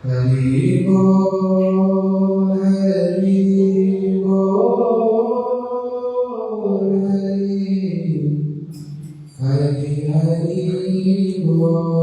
Hari Bol, Hari Bol, Hari Hari Bol.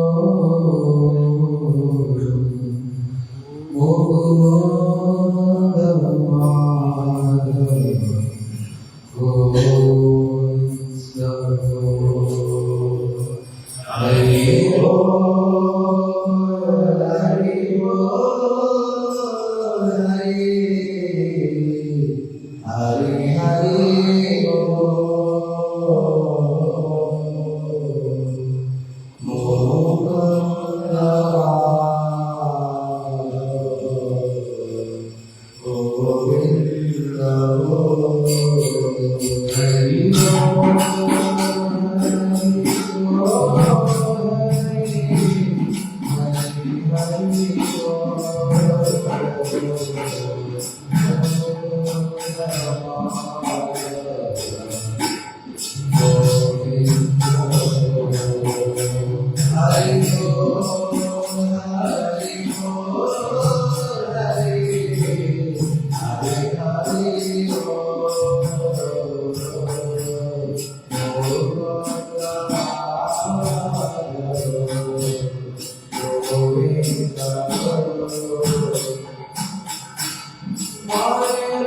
Govinda Madhava Govinda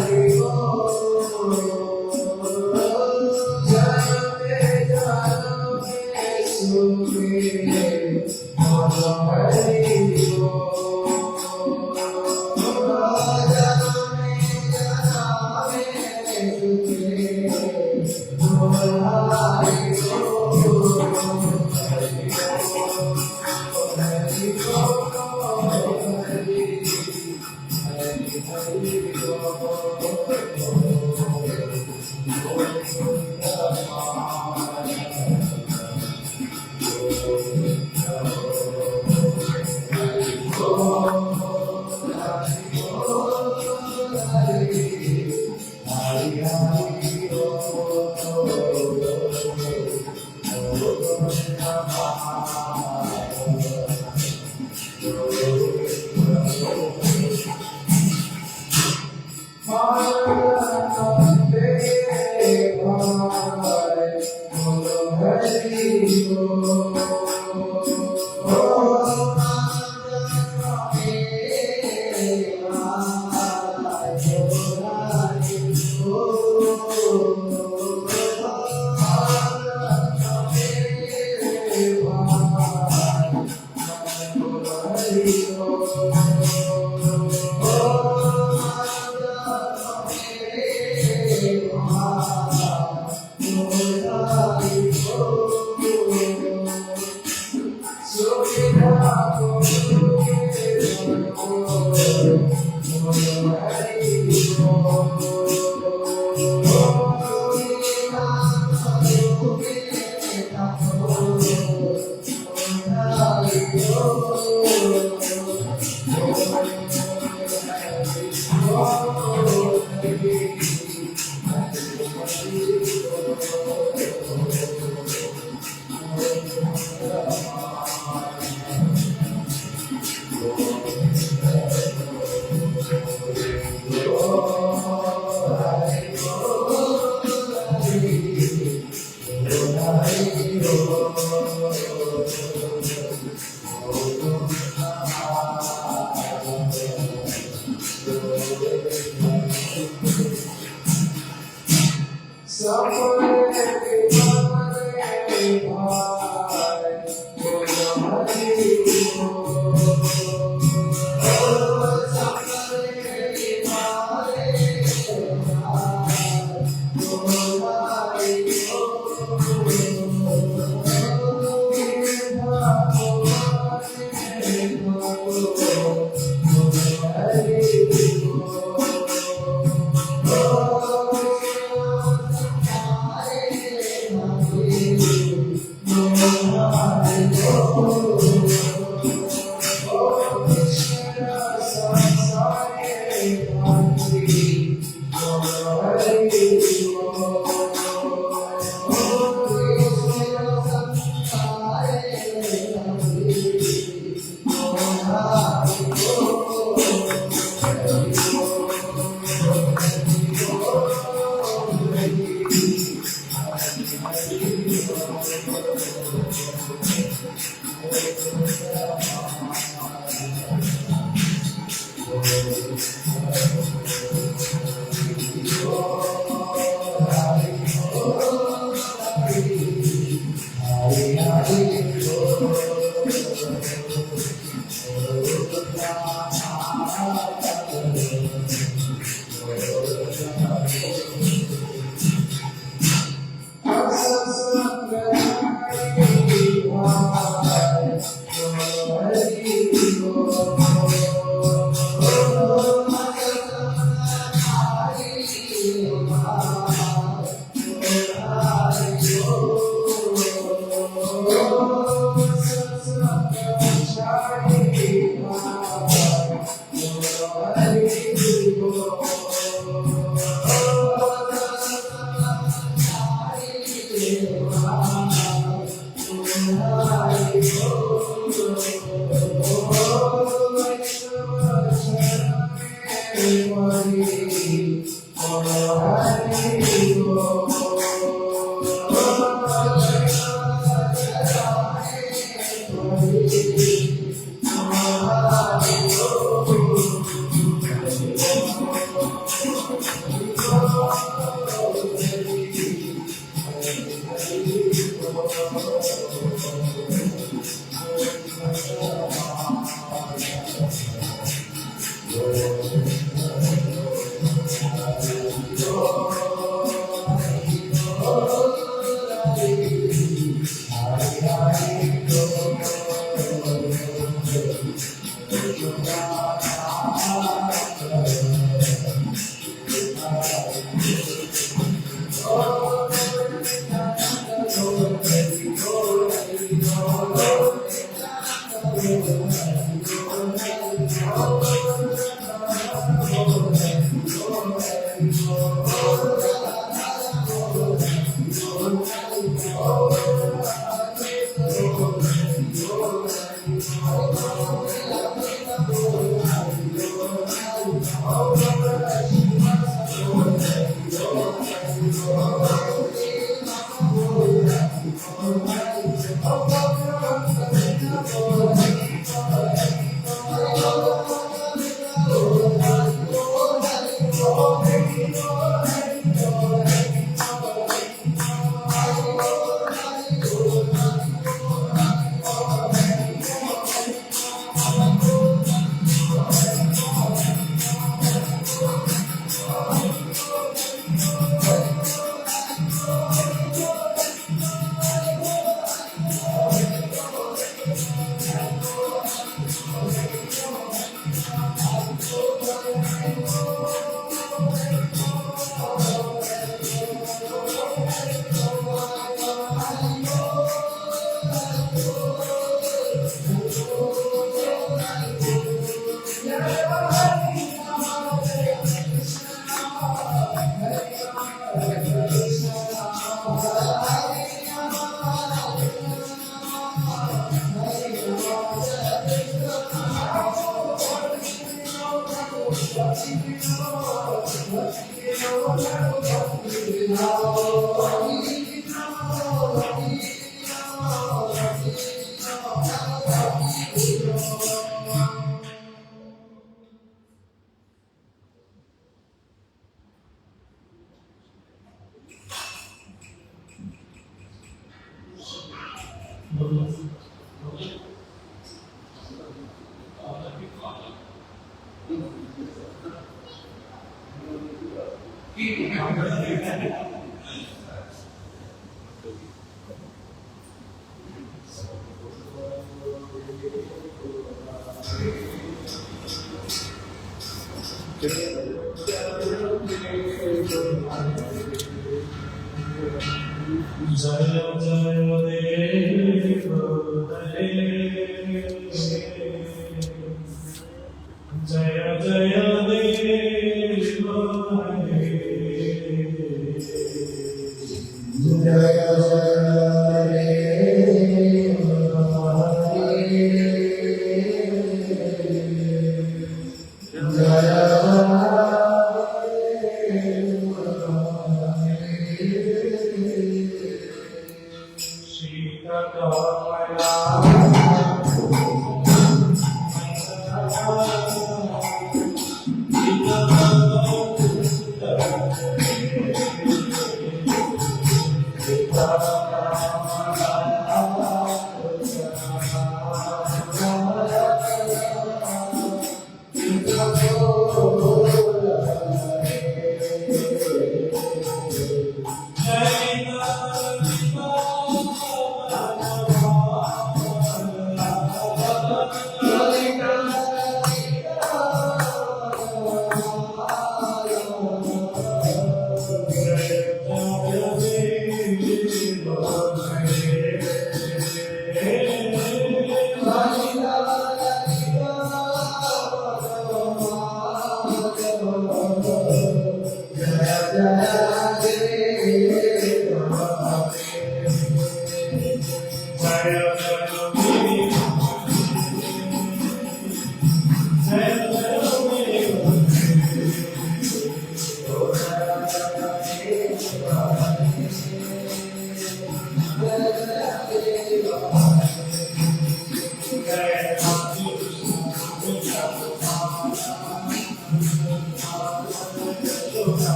Hari Bol, Hari Bol, Hari Hari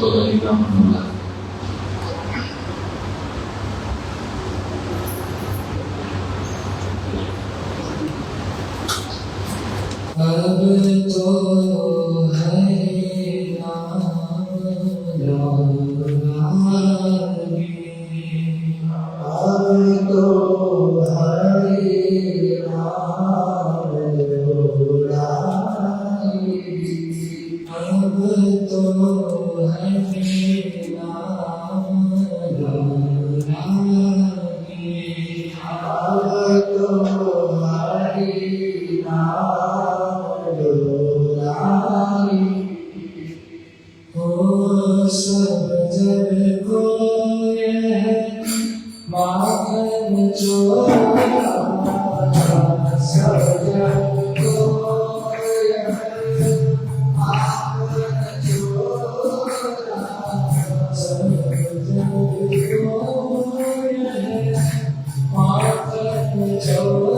Toda kita menolak. अब तो हरे नाम दोहराएंगे, अब तो हरे नाम दोहराएंगे, अब तो हरे नाम दोहराएंगे, अब तो हरे हो सब जग को यह माखन चोरा, सब जग को यह माखन चोरा, सब जग को यह माखन चोरा,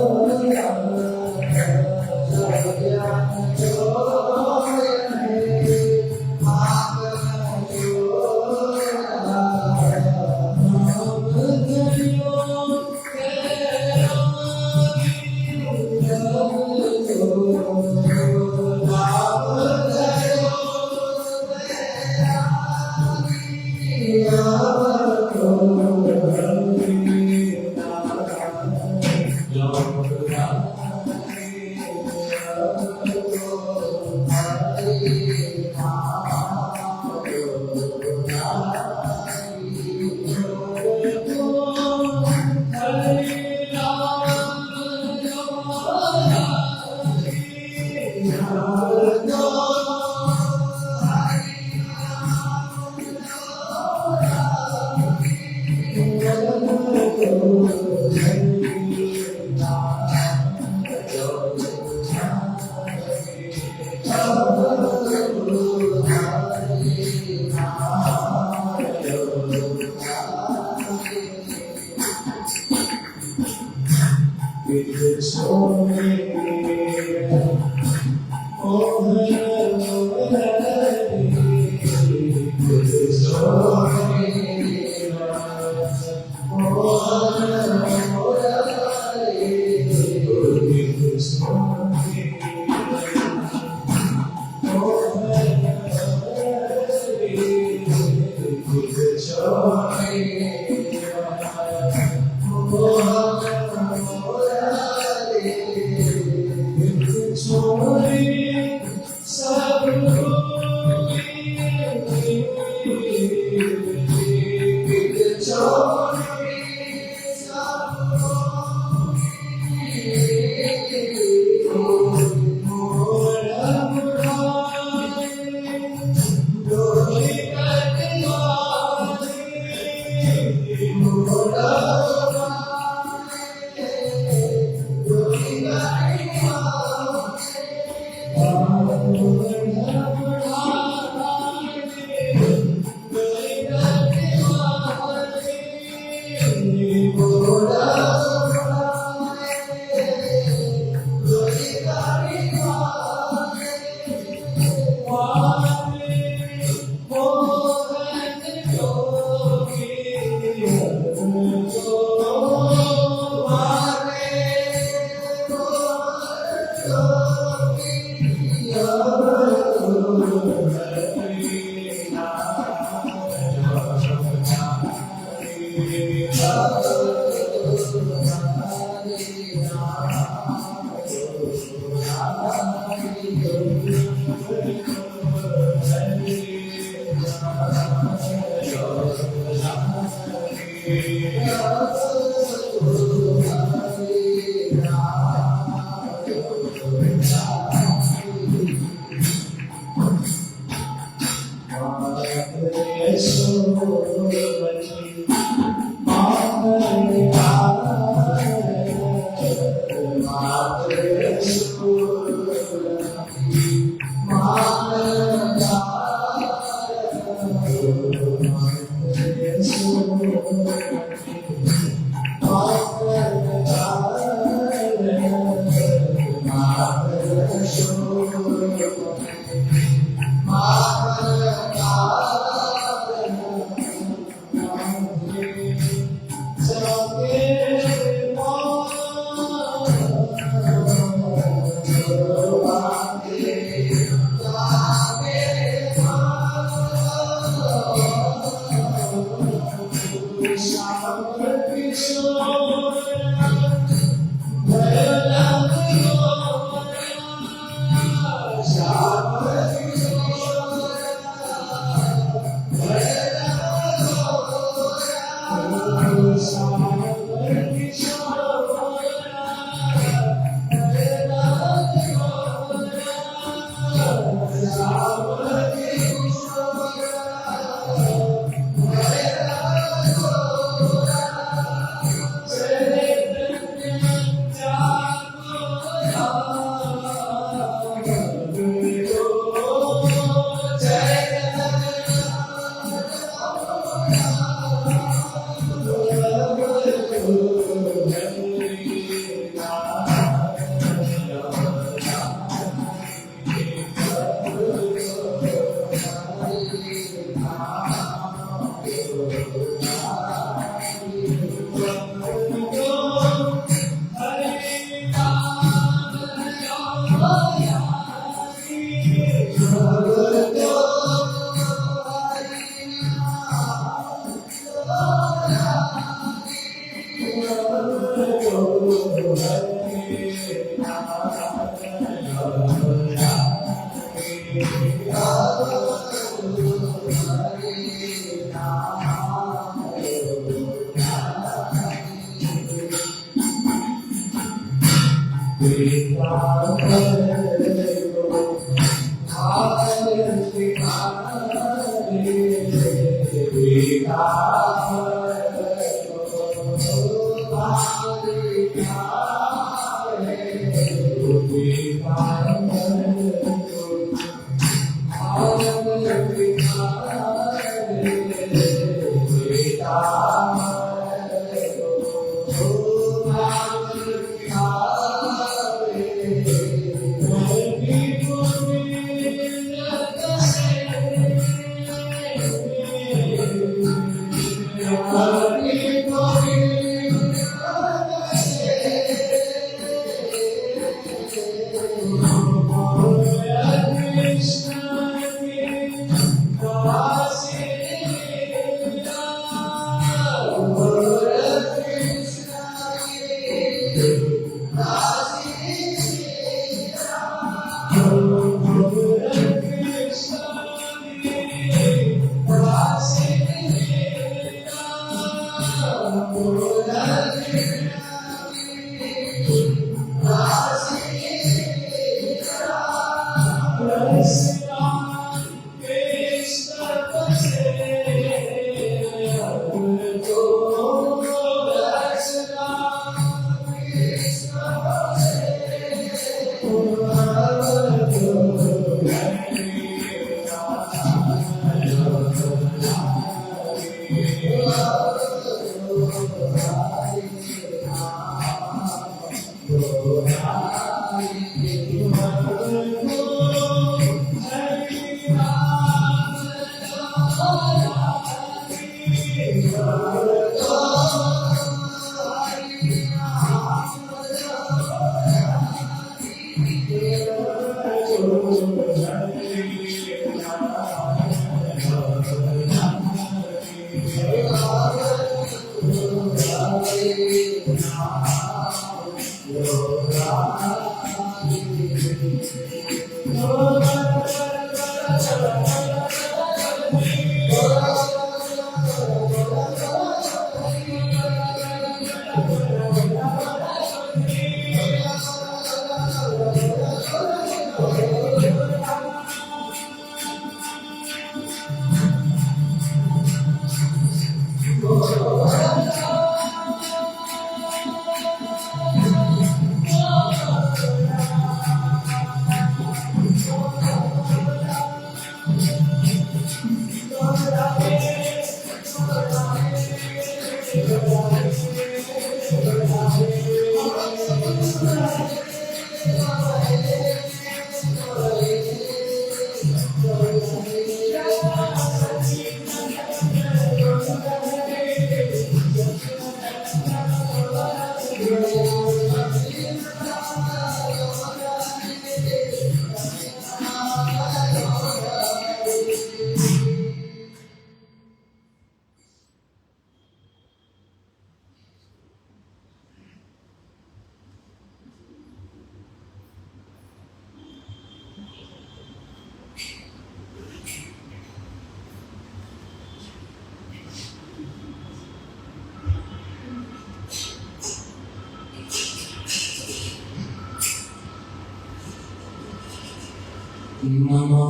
नमो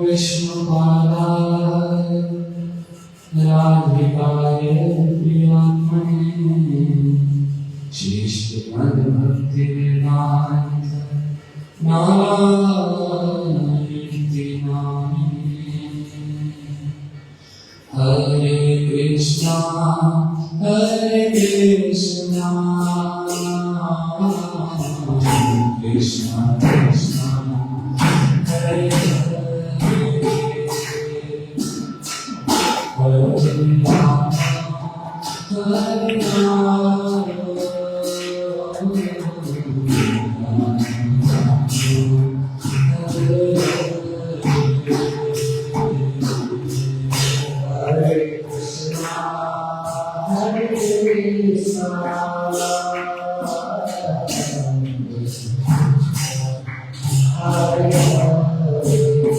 विष्णुपादाय राधिकाय प्रियात्मने श्रीश्रीमद्भक्तिवेदान्त नारायणीति नामिने। हरे कृष्णा कृष्णा कृष्णा Hare Krishna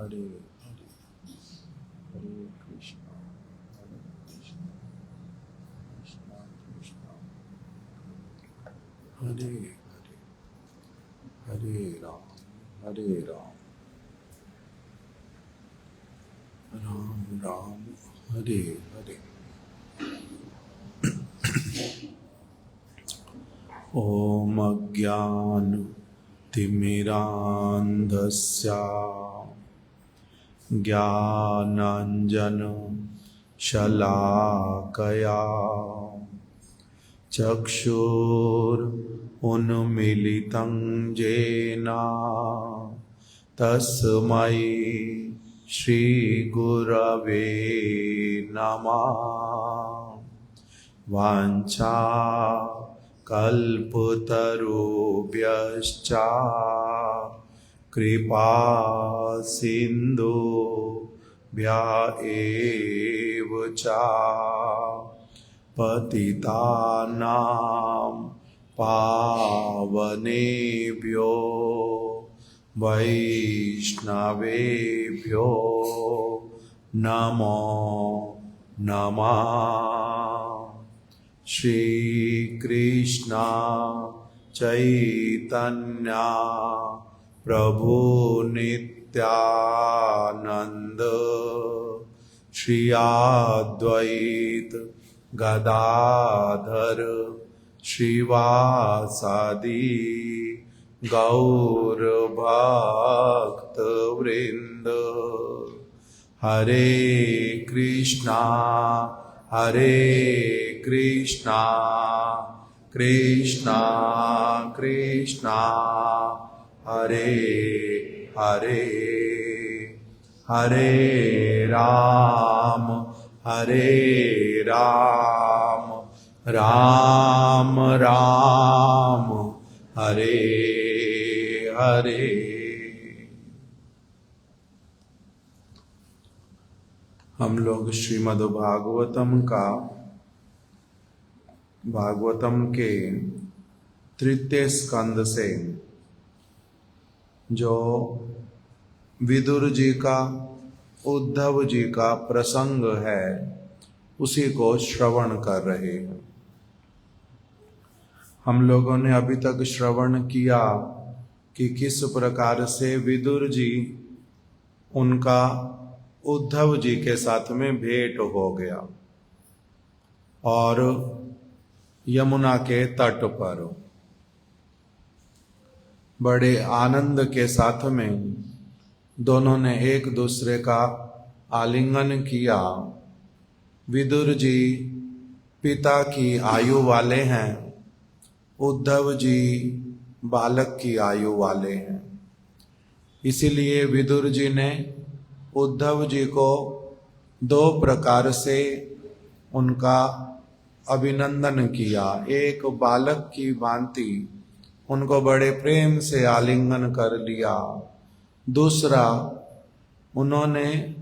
हरे हरे हरे कृष्णा कृष्णा कृष्णा हरे हरे हरे राम राम राम हरे हरे। ॐ अज्ञानतिमिरान्धस्य ज्ञानाञ्जनशलाकया चक्षुरुन्मीलितं येन तस्मै श्रीगुरवे नमः। वाञ्छा कल्पतरुभ्यश्च कृपा सिन्धुभ्य एव च पतितानां पावनेभ्यो वैष्णवेभ्यो नमो नमः। श्री कृष्ण चैतन्य प्रभु नित्यानंद श्री अद्वैत गदाधर श्रीवासादि गौर भक्त वृंद। हरे कृष्णा कृष्णा कृष्णा हरे हरे हरे राम राम राम हरे हरे। हम लोग श्रीमद् भागवतम के तृतीय स्कंद से जो विदुर जी का उद्धव जी का प्रसंग है उसी को श्रवण कर रहे हैं। हम लोगों ने अभी तक श्रवण किया कि किस प्रकार से विदुर जी उनका उद्धव जी के साथ में भेंट हो गया और यमुना के तट पर बड़े आनंद के साथ में दोनों ने एक दूसरे का आलिंगन किया। विदुर जी पिता की आयु वाले हैं, उद्धव जी बालक की आयु वाले हैं। इसीलिए विदुर जी ने उद्धव जी को दो प्रकार से उनका अभिनंदन किया। एक बालक की भांति उनको बड़े प्रेम से आलिंगन कर लिया। दूसरा, उन्होंने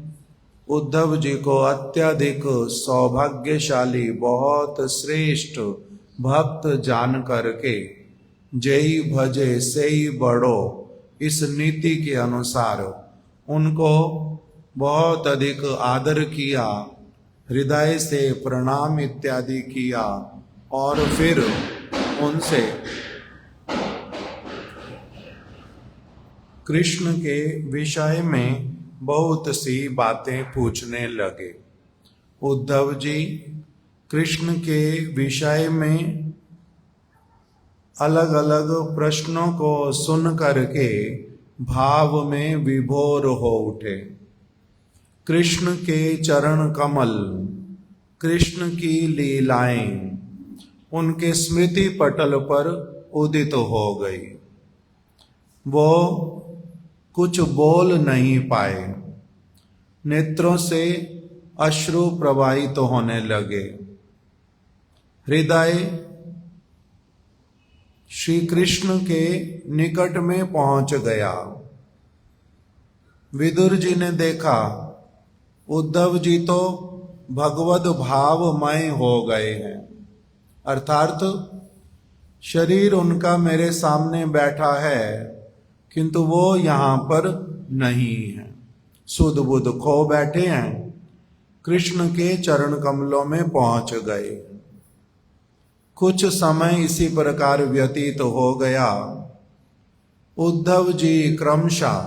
उद्धव जी को अत्यधिक सौभाग्यशाली, बहुत श्रेष्ठ भक्त जान करके जेई भजे सेई बड़ो, इस नीति के अनुसार उनको बहुत अधिक आदर किया, हृदय से प्रणाम इत्यादि किया और फिर उनसे कृष्ण के विषय में बहुत सी बातें पूछने लगे। उद्धव जी कृष्ण के विषय में अलग अलग प्रश्नों को सुन करके भाव में विभोर हो उठे। कृष्ण के चरण कमल, कृष्ण की लीलाएं उनके स्मृति पटल पर उदित हो गई। वो कुछ बोल नहीं पाए, नेत्रों से अश्रु प्रवाहित होने लगे। हृदय श्री कृष्ण के निकट में पहुंच गया। विदुर जी ने देखा उद्धव जी तो भगवद भावमय हो गए हैं, अर्थात शरीर उनका मेरे सामने बैठा है किंतु वो यहाँ पर नहीं है। सुध बुध खो बैठे हैं, कृष्ण के चरण कमलों में पहुंच गए। कुछ समय इसी प्रकार व्यतीत हो गया। उद्धव जी क्रमशः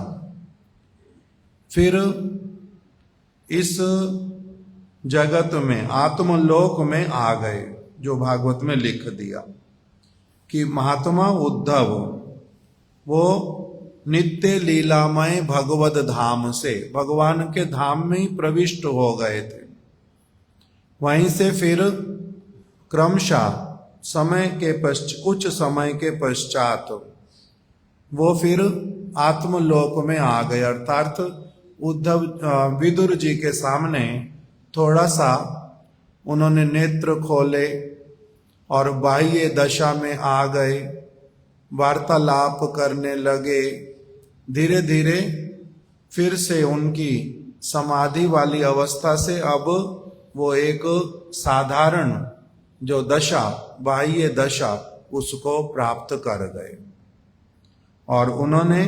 फिर इस जगत में आत्मलोक में आ गए, जो भागवत में लिख दिया कि महात्मा उद्धव वो नित्य लीलामय भगवत धाम से भगवान के धाम में ही प्रविष्ट हो गए थे। वहीं से फिर क्रमशः कुछ समय के पश्चात वो फिर आत्मलोक में आ गए, अर्थात उद्धव विदुर जी के सामने थोड़ा सा उन्होंने नेत्र खोले और बाह्य दशा में आ गए, वार्तालाप करने लगे। धीरे धीरे फिर से उनकी समाधि वाली अवस्था से अब वो एक साधारण जो दशा, बाह्य दशा, उसको प्राप्त कर गए। और उन्होंने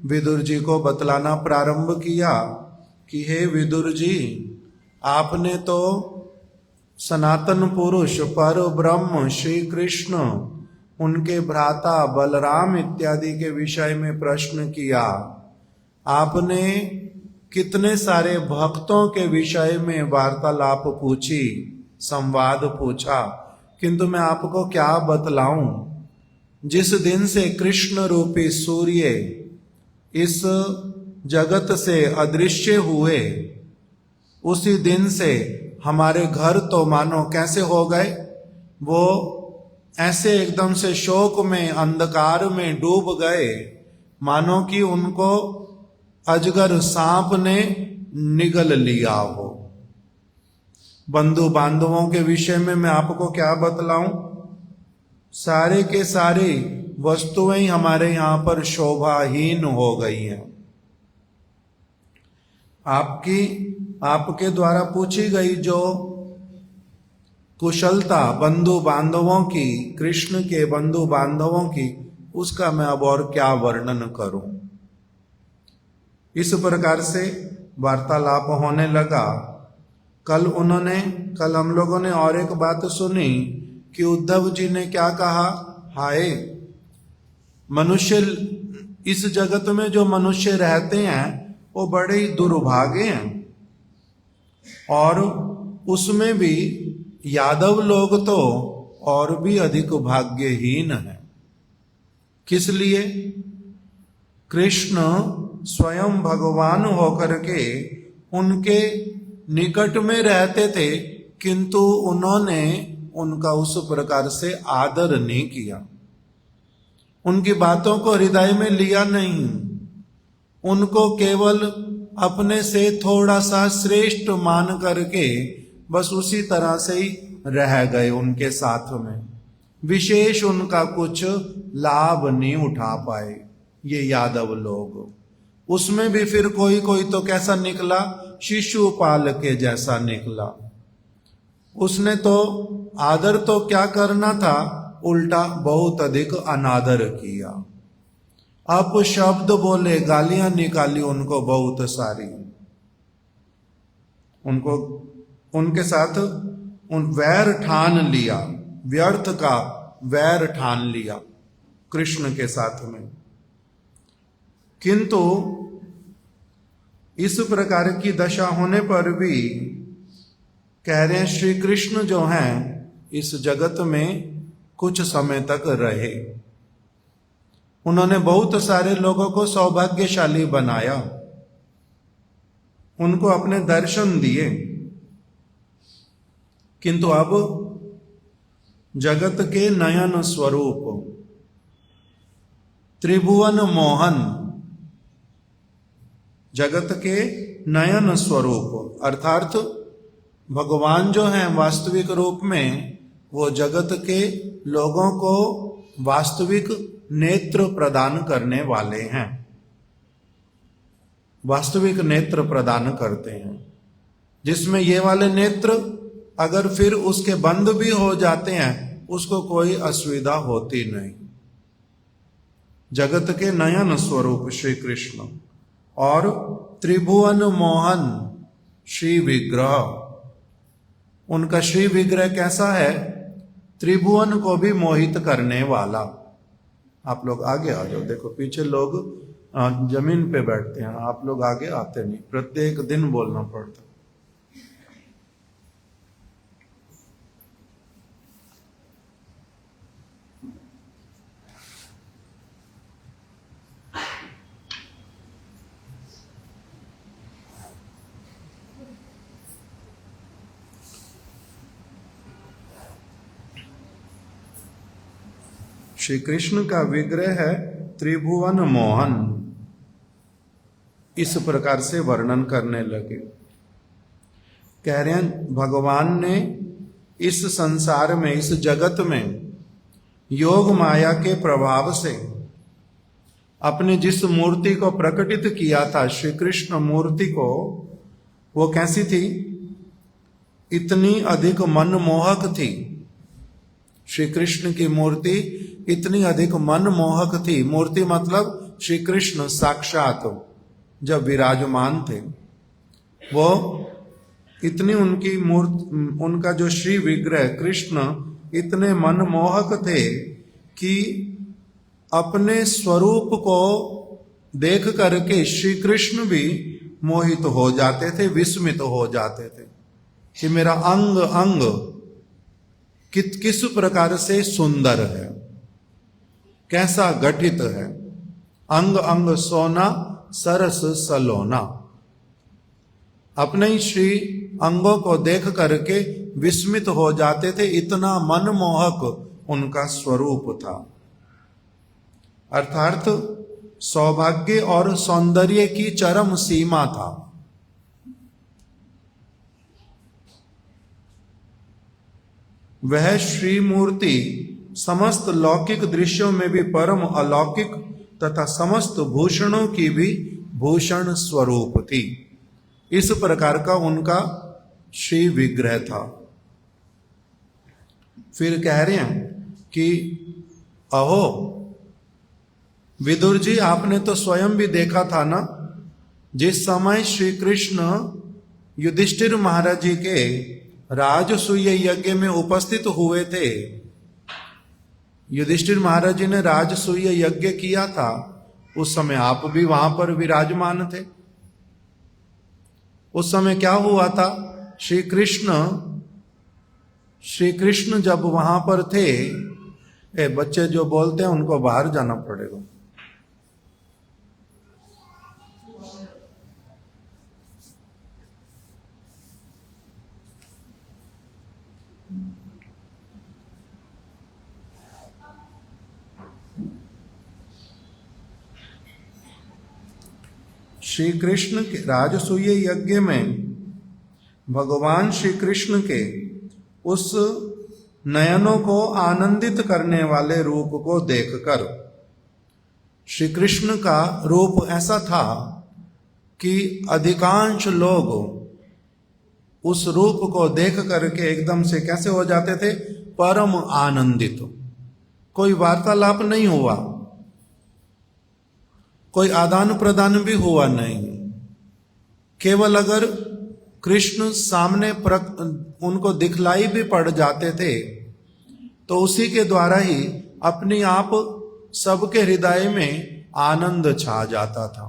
विदुर जी को बतलाना प्रारंभ किया कि हे विदुर जी, आपने तो सनातन पुरुष पर ब्रह्म श्री कृष्ण, उनके भ्राता बलराम इत्यादि के विषय में प्रश्न किया। आपने कितने सारे भक्तों के विषय में वार्तालाप पूछी, संवाद पूछा, किंतु मैं आपको क्या बतलाऊं। जिस दिन से कृष्ण रूपी सूर्य इस जगत से अदृश्य हुए, उसी दिन से हमारे घर तो मानो कैसे हो गए, वो ऐसे एकदम से शोक में, अंधकार में डूब गए, मानो कि उनको अजगर सांप ने निगल लिया हो। बंधु बांधवों के विषय में मैं आपको क्या बतलाऊं, सारे के सारे वस्तुएं हमारे यहाँ पर शोभाहीन हो गई हैं। आपके द्वारा पूछी गई जो कुशलता बंधु बांधवों की, कृष्ण के बंधु बांधवों की, उसका मैं अब और क्या वर्णन करूं। इस प्रकार से वार्तालाप होने लगा। कल हम लोगों ने और एक बात सुनी कि उद्धव जी ने क्या कहा, हाय मनुष्य, इस जगत में जो मनुष्य रहते हैं वो बड़े ही दुर्भागे हैं, और उसमें भी यादव लोग तो और भी अधिक भाग्यहीन हैं। किस लिए? कृष्ण स्वयं भगवान होकर के उनके निकट में रहते थे, किंतु उन्होंने उनका उस प्रकार से आदर नहीं किया, उनकी बातों को हृदय में लिया नहीं, उनको केवल अपने से थोड़ा सा श्रेष्ठ मान करके बस उसी तरह से ही रह गए उनके साथ में, विशेष उनका कुछ लाभ नहीं उठा पाए ये यादव लोग। उसमें भी फिर कोई कोई तो कैसा निकला, शिशुपाल के जैसा निकला। उसने तो आदर तो क्या करना था, उल्टा बहुत अधिक अनादर किया, अपशब्द बोले, गालियां निकाली उनको बहुत सारी, उनको उनके साथ वैर ठान लिया, व्यर्थ का वैर ठान लिया कृष्ण के साथ में। किंतु इस प्रकार की दशा होने पर भी कह रहे हैं श्री कृष्ण जो हैं इस जगत में कुछ समय तक रहे। उन्होंने बहुत सारे लोगों को सौभाग्यशाली बनाया, उनको अपने दर्शन दिए, किंतु अब जगत के नयन स्वरूप त्रिभुवन मोहन, जगत के नयन स्वरूप अर्थात भगवान जो हैं वास्तविक रूप में वो जगत के लोगों को वास्तविक नेत्र प्रदान करने वाले हैं, वास्तविक नेत्र प्रदान करते हैं, जिसमें ये वाले नेत्र अगर फिर उसके बंद भी हो जाते हैं उसको कोई असुविधा होती नहीं। जगत के नयन स्वरूप श्री कृष्ण, और त्रिभुवन मोहन श्री विग्रह। उनका श्री विग्रह कैसा है? त्रिभुवन को भी मोहित करने वाला। आप लोग आगे आ जाओ, देखो पीछे लोग जमीन पे बैठते हैं, आप लोग आगे आते नहीं, प्रत्येक दिन बोलना पड़ता। श्री कृष्ण का विग्रह है त्रिभुवन मोहन। इस प्रकार से वर्णन करने लगे। कह रहे हैं भगवान ने इस संसार में, इस जगत में योग माया के प्रभाव से अपने जिस मूर्ति को प्रकटित किया था, श्री कृष्ण मूर्ति को, वो कैसी थी? इतनी अधिक मनमोहक थी। श्री कृष्ण की मूर्ति इतनी अधिक मनमोहक थी। मूर्ति मतलब श्री कृष्ण साक्षात जब विराजमान थे, वो इतनी उनकी मूर्ति, उनका जो श्री विग्रह कृष्ण इतने मनमोहक थे कि अपने स्वरूप को देख करके श्री कृष्ण भी मोहित हो जाते थे, विस्मित हो जाते थे कि मेरा अंग अंग किस प्रकार से सुंदर है, कैसा गठित है, अंग अंग सोना सरस सलोना। अपने ही श्री अंगों को देख करके विस्मित हो जाते थे, इतना मनमोहक उनका स्वरूप था। अर्थात सौभाग्य और सौंदर्य की चरम सीमा था। वह श्री मूर्ति समस्त लौकिक दृश्यों में भी परम अलौकिक तथा समस्त भूषणों की भी भूषण स्वरूप थी। इस प्रकार का उनका श्री विग्रह था। फिर कह रहे हैं कि अहो विदुर जी, आपने तो स्वयं भी देखा था ना, जिस समय श्री कृष्ण युधिष्ठिर महाराज जी के राजसूय यज्ञ में उपस्थित हुए थे। युधिष्ठिर महाराज जी ने राजसूय यज्ञ किया था, उस समय आप भी वहां पर विराजमान थे। उस समय क्या हुआ था? श्री कृष्ण जब वहां पर थे, बच्चे जो बोलते हैं उनको बाहर जाना पड़ेगा। श्री कृष्ण के राजसूय यज्ञ में भगवान श्री कृष्ण के उस नयनों को आनंदित करने वाले रूप को देखकर, श्री कृष्ण का रूप ऐसा था कि अधिकांश लोग उस रूप को देख करके एकदम से कैसे हो जाते थे? परम आनंदित। कोई वार्तालाप नहीं हुआ, कोई आदान प्रदान भी हुआ नहीं। केवल अगर कृष्ण सामने उनको दिखलाई भी पड़ जाते थे तो उसी के द्वारा ही अपने आप सबके हृदय में आनंद छा जाता था।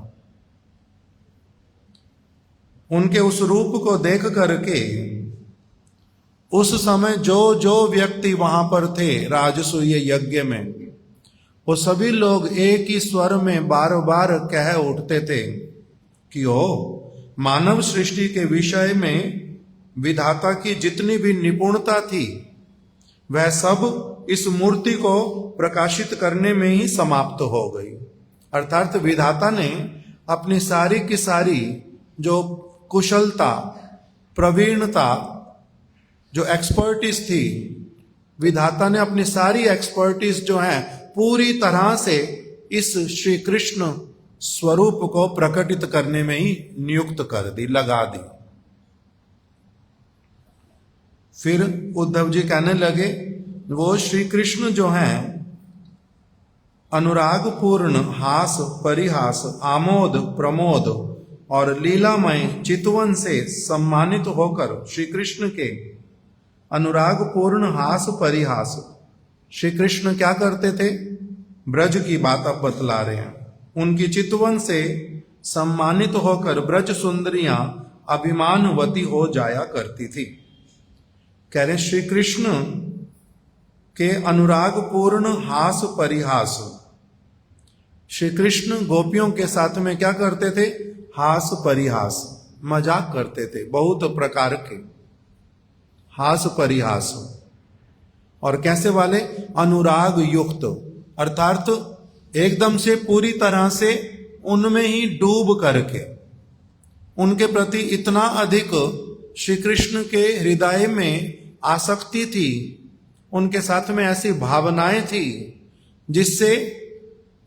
उनके उस रूप को देख करके उस समय जो जो व्यक्ति वहां पर थे राजसूय यज्ञ में, वो सभी लोग एक ही स्वर में बार बार कह उठते थे कि ओ मानव सृष्टि के विषय में विधाता की जितनी भी निपुणता थी वह सब इस मूर्ति को प्रकाशित करने में ही समाप्त हो गई। अर्थात विधाता ने अपनी सारी की सारी जो कुशलता, प्रवीणता, जो एक्सपर्टीज थी, विधाता ने अपनी सारी एक्सपर्टीज जो है पूरी तरह से इस श्री कृष्ण स्वरूप को प्रकटित करने में ही नियुक्त कर दी, लगा दी। फिर उद्धव जी कहने लगे वो श्री कृष्ण जो हैं अनुराग पूर्ण हास परिहास आमोद प्रमोद और लीलामय चितवन से सम्मानित होकर श्री कृष्ण के अनुराग पूर्ण हास परिहास, श्री कृष्ण क्या करते थे? ब्रज की बात अब बतला रहे हैं। उनकी चितवन से सम्मानित होकर ब्रज सुंदरियां अभिमानवती हो जाया करती थी। कह रहे श्री कृष्ण के अनुराग पूर्ण हास परिहास, श्री कृष्ण गोपियों के साथ में क्या करते थे? हास परिहास, मजाक करते थे, बहुत प्रकार के हास परिहास। और कैसे वाले? अनुराग युक्त, अर्थात एकदम से पूरी तरह से उनमें ही डूब करके, उनके प्रति इतना अधिक श्री कृष्ण के हृदय में आसक्ति थी, उनके साथ में ऐसी भावनाएं थी, जिससे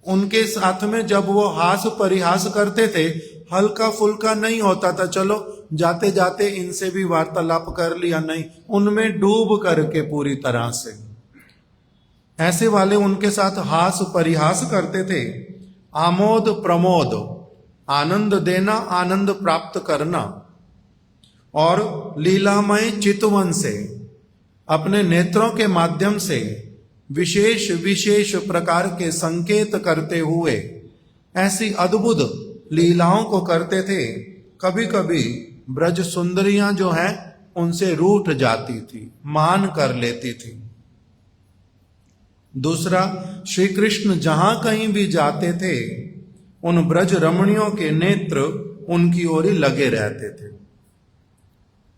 उनके साथ में जब वो हास परिहास करते थे, हल्का फुल्का नहीं होता था, चलो जाते जाते इनसे भी वार्तालाप कर लिया, नहीं, उनमें डूब करके पूरी तरह से ऐसे वाले उनके साथ हास परिहास करते थे। आमोद प्रमोद, आनंद देना, आनंद प्राप्त करना, और लीलामय चितवन से, अपने नेत्रों के माध्यम से विशेष विशेष प्रकार के संकेत करते हुए ऐसी अद्भुत लीलाओं को करते थे। कभी कभी ब्रज सुंदरियां जो हैं उनसे रूठ जाती थी, मान कर लेती थी। दूसरा, श्री कृष्ण जहां कहीं भी जाते थे, उन ब्रज रमणियों के नेत्र उनकी ओर ही लगे रहते थे,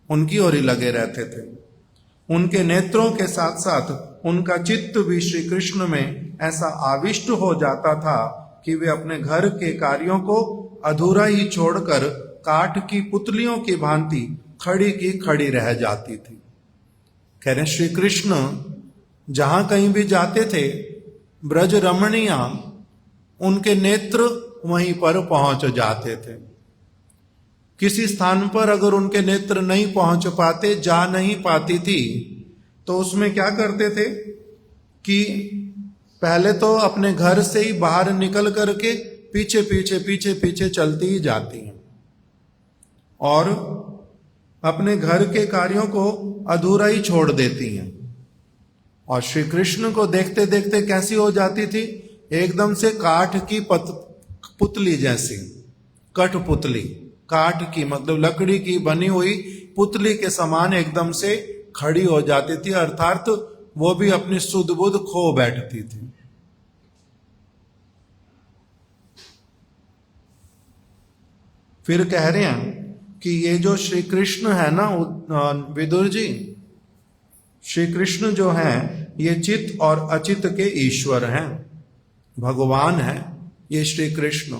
उनकी ओर ही लगे रहते थे। उनके नेत्रों के साथ साथ उनका चित्त भी श्री कृष्ण में ऐसा आविष्ट हो जाता था कि वे अपने घर के कार्यों को अधूरा ही छोड़कर काठ की पुतलियों की भांति खड़ी की खड़ी रह जाती थी। कह रहे श्री कृष्ण जहां कहीं भी जाते थे, ब्रज रमणियां उनके नेत्र वहीं पर पहुंच जाते थे। किसी स्थान पर अगर उनके नेत्र नहीं पहुंच पाते, जा नहीं पाती थी, तो उसमें क्या करते थे कि पहले तो अपने घर से ही बाहर निकल करके पीछे पीछे पीछे पीछे चलती ही जाती हैं और अपने घर के कार्यों को अधूरा ही छोड़ देती हैं। और श्री कृष्ण को देखते देखते कैसी हो जाती थी? एकदम से काठ की पुतली जैसी, कठपुतली, काठ की मतलब लकड़ी की बनी हुई पुतली के समान एकदम से खड़ी हो जाती थी, अर्थात वो भी अपनी सुध बुध खो बैठती थी। फिर कह रहे हैं कि ये जो श्री कृष्ण है ना विदुर जी, श्री कृष्ण जो हैं ये चित और अचित के ईश्वर हैं, भगवान हैं ये श्री कृष्ण।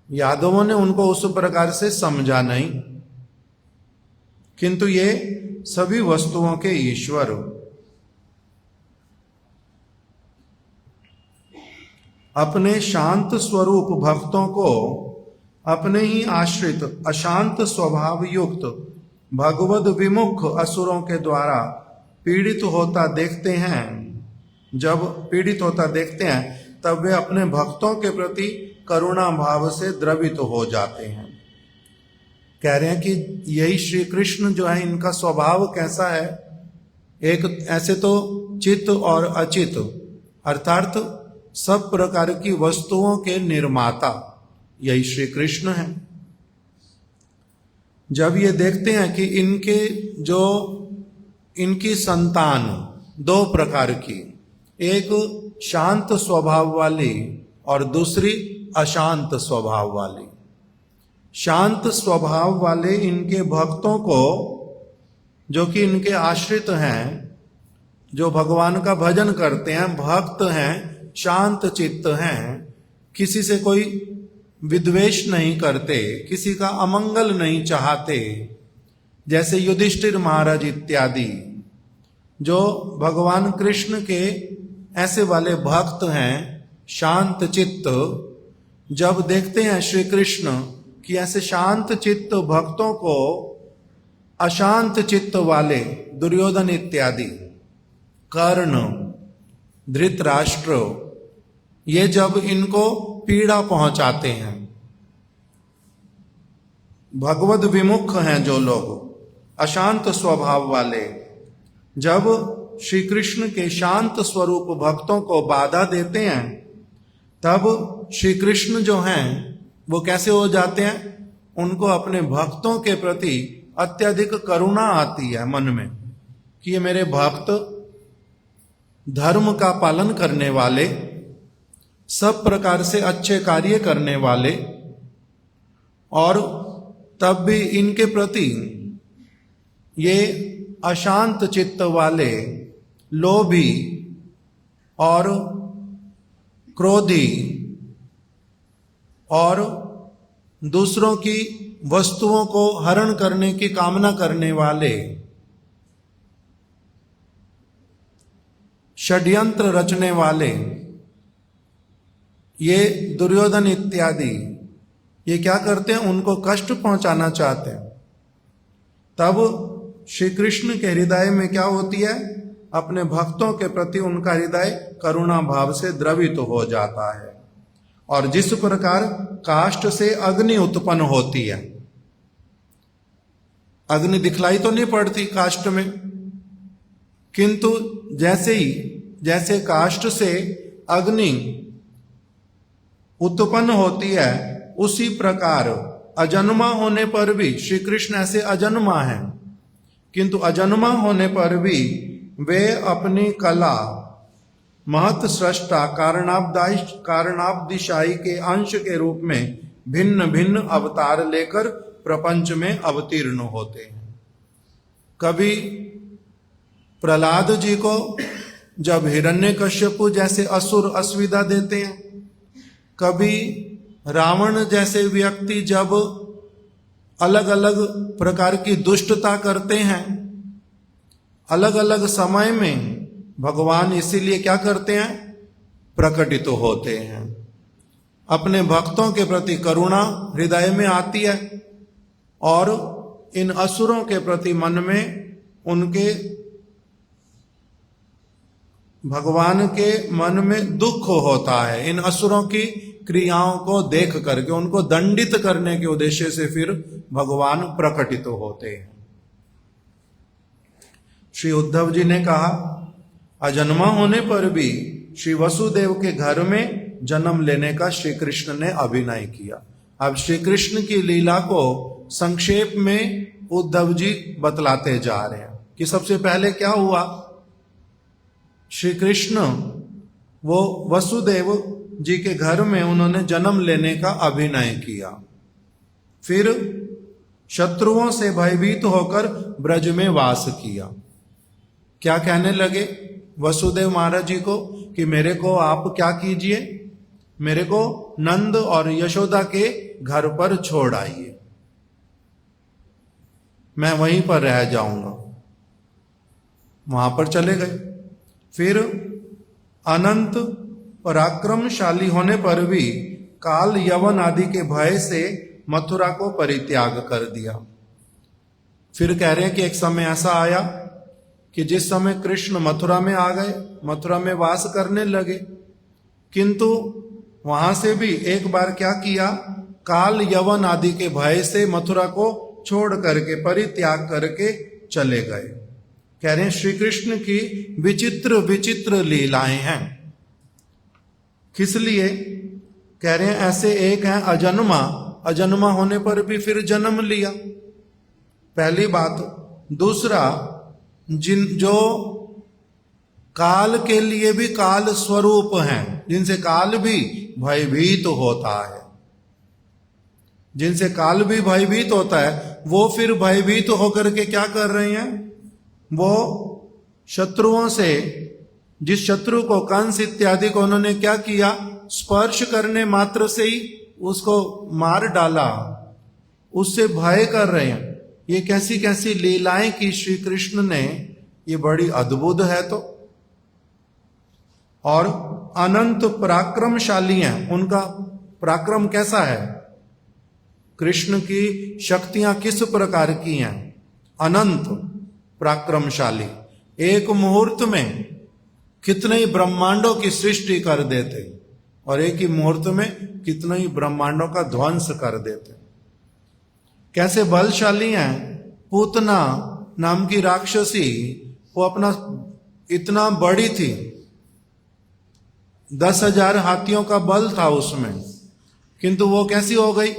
यादवों ने उनको उस प्रकार से समझा नहीं, किंतु ये सभी वस्तुओं के ईश्वर। अपने शांत स्वरूप भक्तों को अपने ही आश्रित अशांत स्वभाव युक्त भगवद विमुख असुरों के द्वारा पीड़ित होता देखते हैं। जब पीड़ित होता देखते हैं तब वे अपने भक्तों के प्रति करुणा भाव से द्रवित हो जाते हैं। कह रहे हैं कि यही श्री कृष्ण जो है, इनका स्वभाव कैसा है? एक ऐसे तो चित और अचित अर्थात सब प्रकार की वस्तुओं के निर्माता यही श्री कृष्ण है। जब ये देखते हैं कि इनकी संतान दो प्रकार की, एक शांत स्वभाव वाली और दूसरी अशांत स्वभाव वाली, शांत स्वभाव वाले इनके भक्तों को, जो कि इनके आश्रित हैं, जो भगवान का भजन करते हैं, भक्त हैं, शांत चित्त हैं, किसी से कोई विद्वेष नहीं करते, किसी का अमंगल नहीं चाहते, जैसे युधिष्ठिर महाराज इत्यादि, जो भगवान कृष्ण के ऐसे वाले भक्त हैं, शांत चित्त। जब देखते हैं श्री कृष्ण कि ऐसे शांत चित्त भक्तों को अशांत चित्त वाले दुर्योधन इत्यादि, कर्ण, धृतराष्ट्र ये जब इनको पीड़ा पहुंचाते हैं। भगवद विमुख हैं जो लोग, अशांत स्वभाव वाले, जब श्री कृष्ण के शांत स्वरूप भक्तों को बाधा देते हैं, तब श्री कृष्ण जो हैं वो कैसे हो जाते हैं? उनको अपने भक्तों के प्रति अत्यधिक करुणा आती है मन में कि ये मेरे भक्त धर्म का पालन करने वाले, सब प्रकार से अच्छे कार्य करने वाले, और तब भी इनके प्रति ये अशांत चित्त वाले, लोभी और क्रोधी और दूसरों की वस्तुओं को हरण करने की कामना करने वाले, षड्यंत्र रचने वाले, ये दुर्योधन इत्यादि, ये क्या करते हैं? उनको कष्ट पहुंचाना चाहते हैं। तब श्री कृष्ण के हृदय में क्या होती है? अपने भक्तों के प्रति उनका हृदय करुणा भाव से द्रवित हो जाता है। और जिस प्रकार काष्ठ से अग्नि उत्पन्न होती है, अग्नि दिखलाई तो नहीं पड़ती काष्ठ में, किंतु जैसे काष्ठ से अग्नि उत्पन्न होती है, उसी प्रकार अजन्मा होने पर भी श्री कृष्ण ऐसे अजन्मा हैं, किंतु अजन्मा होने पर भी वे अपनी कला, महत सृष्टा, कारणाब्दिशाई के अंश के रूप में भिन्न भिन्न अवतार लेकर प्रपंच में अवतीर्ण होते हैं। कभी प्रहलाद जी को जब हिरण्यकश्यपु जैसे असुर असुविधा देते हैं, कभी रावण जैसे व्यक्ति जब अलग अलग प्रकार की दुष्टता करते हैं, अलग अलग समय में भगवान इसीलिए क्या करते हैं? प्रकटित होते हैं। अपने भक्तों के प्रति करुणा हृदय में आती है और इन असुरों के प्रति मन में उनके भगवान के मन में दुख होता है। इन असुरों की क्रियाओं को देख करके उनको दंडित करने के उद्देश्य से फिर भगवान प्रकटित होते हैं। श्री उद्धव जी ने कहा, अजन्मा होने पर भी श्री वसुदेव के घर में जन्म लेने का श्री कृष्ण ने अभिनय किया। अब श्री कृष्ण की लीला को संक्षेप में उद्धव जी बतलाते जा रहे हैं कि सबसे पहले क्या हुआ। श्री कृष्ण वो वसुदेव जी के घर में उन्होंने जन्म लेने का अभिनय किया, फिर शत्रुओं से भयभीत होकर ब्रज में वास किया। क्या कहने लगे वसुदेव महाराज जी को कि मेरे को आप क्या कीजिए, मेरे को नंद और यशोदा के घर पर छोड़ आइए, मैं वहीं पर रह जाऊंगा। वहां पर चले गए। फिर अनंत पराक्रमशाली होने पर भी काल यवन आदि के भय से मथुरा को परित्याग कर दिया। फिर कह रहे हैं कि एक समय ऐसा आया कि जिस समय कृष्ण मथुरा में आ गए, मथुरा में वास करने लगे, किंतु वहां से भी एक बार क्या किया, काल यवन आदि के भय से मथुरा को छोड़ करके परित्याग करके चले गए। कह रहे हैं श्री कृष्ण की विचित्र विचित्र लीलाएं हैं। किस लिए? कह रहे हैं ऐसे एक है अजन्मा, अजन्मा होने पर भी फिर जन्म लिया, पहली बात। दूसरा, जो काल के लिए भी काल स्वरूप हैं, जिनसे काल भी भयभीत होता है, जिनसे काल भी भयभीत होता है, वो फिर भयभीत होकर के क्या कर रहे हैं, वो शत्रुओं से, जिस शत्रु को कंस इत्यादि को उन्होंने क्या किया, स्पर्श करने मात्र से ही उसको मार डाला, उससे भय कर रहे हैं। ये कैसी कैसी लीलाएं की श्री कृष्ण ने, ये बड़ी अद्भुत है। तो और अनंत पराक्रमशाली हैं, उनका पराक्रम कैसा है, कृष्ण की शक्तियां किस प्रकार की हैं, अनंत पराक्रमशाली। एक मुहूर्त में कितने ब्रह्मांडों की सृष्टि कर देते, और एक ही मुहूर्त में कितने ही ब्रह्मांडों का ध्वंस कर देते। कैसे बलशाली हैं। पूतना नाम की राक्षसी, वो अपना इतना बड़ी थी, 10,000 हाथियों का बल था उसमें, किंतु वो कैसी हो गई,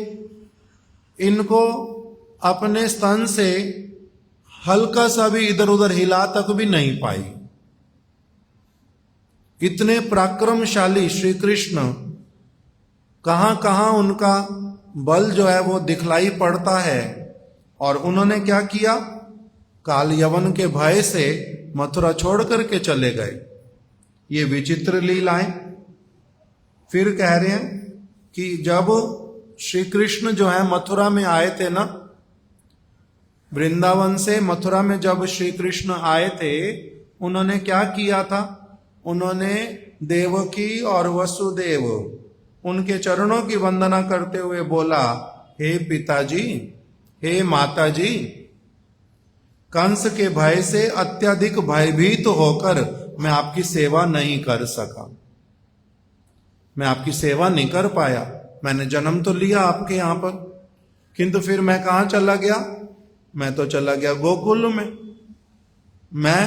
इनको अपने स्तन से हल्का सा भी इधर उधर हिला तक भी नहीं पाई। इतने पराक्रमशाली श्री कृष्ण, कहां कहां उनका बल जो है वो दिखलाई पड़ता है। और उन्होंने क्या किया, काल यवन के भय से मथुरा छोड़ करके चले गए। ये विचित्र लीलाएं। फिर कह रहे हैं कि जब श्री कृष्ण जो है मथुरा में आए थे ना, वृंदावन से मथुरा में जब श्री कृष्ण आए थे, उन्होंने क्या किया था, उन्होंने देवकी और वसुदेव उनके चरणों की वंदना करते हुए बोला, हे पिताजी, हे माताजी, कंस के भय से अत्यधिक भयभीत होकर मैं आपकी सेवा नहीं कर सका, मैं आपकी सेवा नहीं कर पाया। मैंने जन्म तो लिया आपके यहां पर, किंतु फिर मैं कहां चला गया, मैं तो चला गया गोकुल में। मैं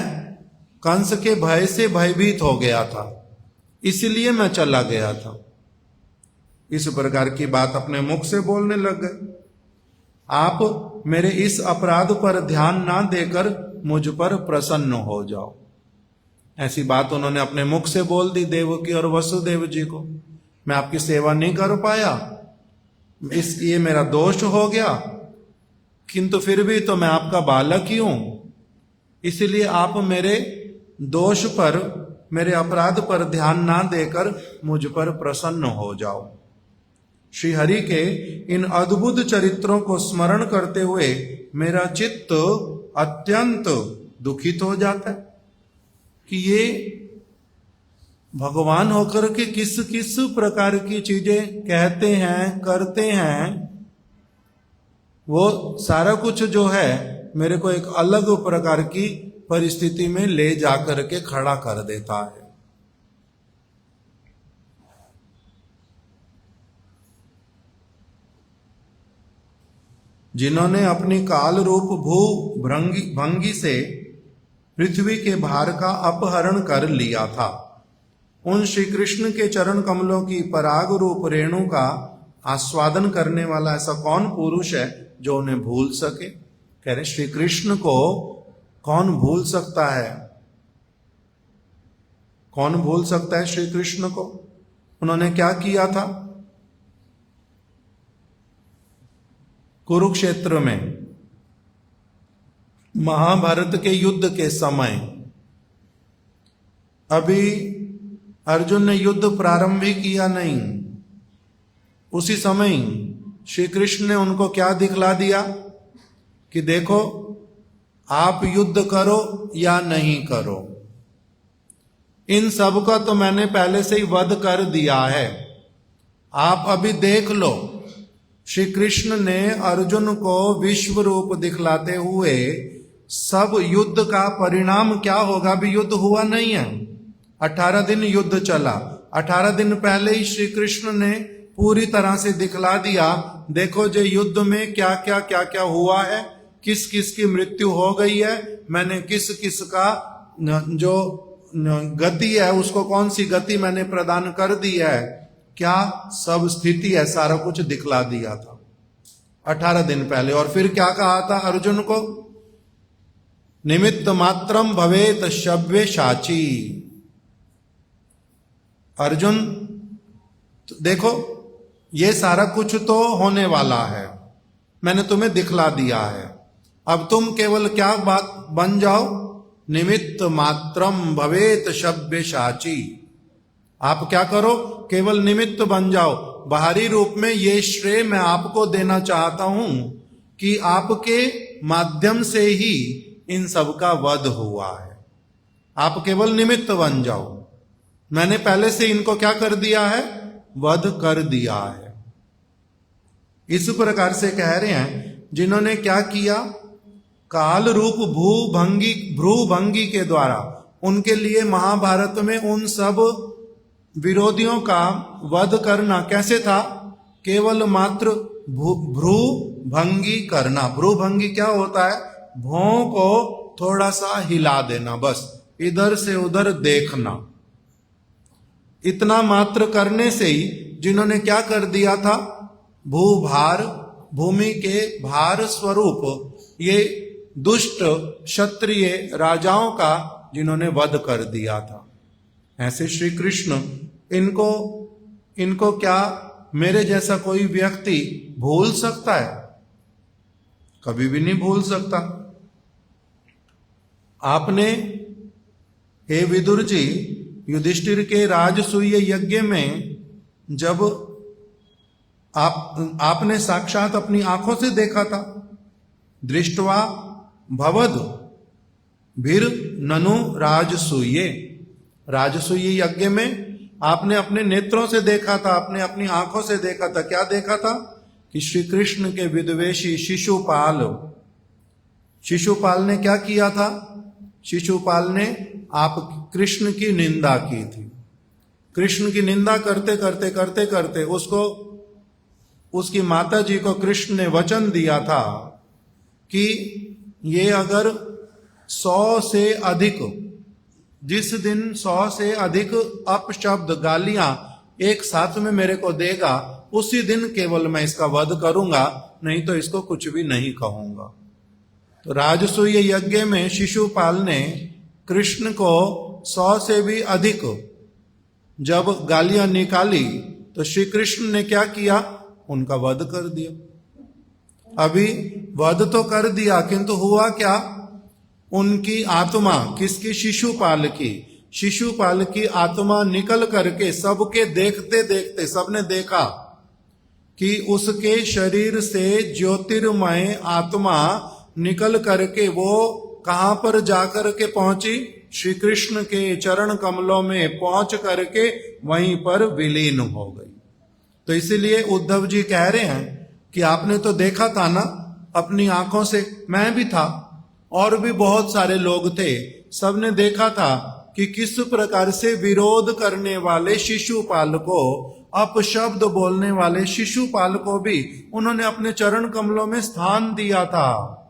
कंस के भय से भयभीत हो गया था, इसलिए मैं चला गया था। इस प्रकार की बात अपने मुख से बोलने लग गए। आप मेरे इस अपराध पर ध्यान ना देकर मुझ पर प्रसन्न हो जाओ। ऐसी बात उन्होंने अपने मुख से बोल दी देवकी और वसुदेव जी को। मैं आपकी सेवा नहीं कर पाया, इसलिए मेरा दोष हो गया, किंतु फिर भी तो मैं आपका बालक ही हूं, इसलिए आप मेरे दोष पर, मेरे अपराध पर ध्यान ना देकर मुझ पर प्रसन्न हो जाओ। श्री हरि के इन अद्भुत चरित्रों को स्मरण करते हुए मेरा चित्त अत्यंत दुखित हो जाता है कि ये भगवान होकर के किस किस प्रकार की चीजें कहते हैं, करते हैं। वो सारा कुछ जो है मेरे को एक अलग प्रकार की परिस्थिति में ले जाकर के खड़ा कर देता है। जिन्होंने अपनी काल रूप भू भंगी से पृथ्वी के भार का अपहरण कर लिया था, उन श्री कृष्ण के चरण कमलों की पराग रूप रेणु का आस्वादन करने वाला ऐसा कौन पुरुष है जो उन्हें भूल सके। कह रहे श्री कृष्ण को कौन भूल सकता है, कौन भूल सकता है श्री कृष्ण को। उन्होंने क्या किया था, कुरुक्षेत्र में महाभारत के युद्ध के समय, अभी अर्जुन ने युद्ध प्रारंभ भी किया नहीं, उसी समय श्री कृष्ण ने उनको क्या दिखला दिया कि देखो आप युद्ध करो या नहीं करो, इन सब का तो मैंने पहले से ही वध कर दिया है, आप अभी देख लो। श्री कृष्ण ने अर्जुन को विश्व रूप दिखलाते हुए सब युद्ध का परिणाम क्या होगा, अभी युद्ध हुआ नहीं है, 18 दिन युद्ध चला। 18 दिन पहले ही श्री कृष्ण ने पूरी तरह से दिखला दिया, देखो जो युद्ध में क्या क्या हुआ है, किस किस की मृत्यु हो गई है, मैंने किस किस का जो गति है उसको कौन सी गति मैंने प्रदान कर दी है, क्या सब स्थिति है, सारा कुछ दिखला दिया था 18 दिन पहले। और फिर क्या कहा था अर्जुन को, निमित्त मात्रम भवेत शव्य शाची। अर्जुन देखो ये सारा कुछ तो होने वाला है, मैंने तुम्हें दिखला दिया है, अब तुम केवल क्या बात बन जाओ, निमित्त मात्रम भवेत शव्य शाची। आप क्या करो, केवल निमित्त बन जाओ। बाहरी रूप में ये श्रेय मैं आपको देना चाहता हूं कि आपके माध्यम से ही इन सब का वध हुआ है, आप केवल निमित्त बन जाओ, मैंने पहले से इनको क्या कर दिया है, वध कर दिया है। इस प्रकार से कह रहे हैं जिन्होंने क्या किया, काल रूप भ्रू भंगी के द्वारा उनके लिए महाभारत में उन सब विरोधियों का वध करना कैसे था? केवल मात्र भ्रू भंगी करना। भ्रू भंगी क्या होता है? भौं को थोड़ा सा हिला देना, बस इधर से उधर देखना। इतना मात्र करने से ही जिन्होंने क्या कर दिया था? भूभार, भूमि के भार स्वरूप ये दुष्ट क्षत्रिय राजाओं का जिन्होंने वध कर दिया था। ऐसे श्री कृष्ण इनको क्या मेरे जैसा कोई व्यक्ति भूल सकता है? कभी भी नहीं भूल सकता। आपने हे विदुर जी युधिष्ठिर के राजसूय यज्ञ में जब आपने साक्षात अपनी आंखों से देखा था, दृष्टवा भवद भीर ननु राजसूये, राजसूय यज्ञ में आपने अपने नेत्रों से देखा था, आपने अपनी आंखों से देखा था। क्या देखा था? कि श्री कृष्ण के विद्वेषी शिशुपाल ने क्या किया था? शिशुपाल ने आप कृष्ण की निंदा की थी। कृष्ण की निंदा करते करते उसको, उसकी माता जी को कृष्ण ने वचन दिया था कि ये अगर 100 से अधिक, जिस दिन 100 से अधिक अपशब्द गालियां एक साथ में मेरे को देगा, उसी दिन केवल मैं इसका वध करूंगा, नहीं तो इसको कुछ भी नहीं कहूंगा। तो राजसूय यज्ञ में शिशुपाल ने कृष्ण को 100 से भी अधिक जब गालियां निकाली तो श्री कृष्ण ने क्या किया? उनका वध कर दिया। अभी वध तो कर दिया, किंतु हुआ क्या? उनकी आत्मा, किसकी? शिशुपाल की आत्मा निकल करके सबके देखते देखते सबने देखा कि उसके शरीर से ज्योतिर्मय आत्मा निकल करके वो कहां पर जाकर के पहुंची? श्री कृष्ण के चरण कमलों में पहुंच करके वहीं पर विलीन हो गई। तो इसीलिए उद्धव जी कह रहे हैं कि आपने तो देखा था ना अपनी आंखों से, मैं भी था और भी बहुत सारे लोग थे, सबने देखा था कि किस प्रकार से विरोध करने वाले शिशुपाल को, अपशब्द बोलने वाले शिशुपाल को भी उन्होंने अपने चरण कमलों में स्थान दिया था।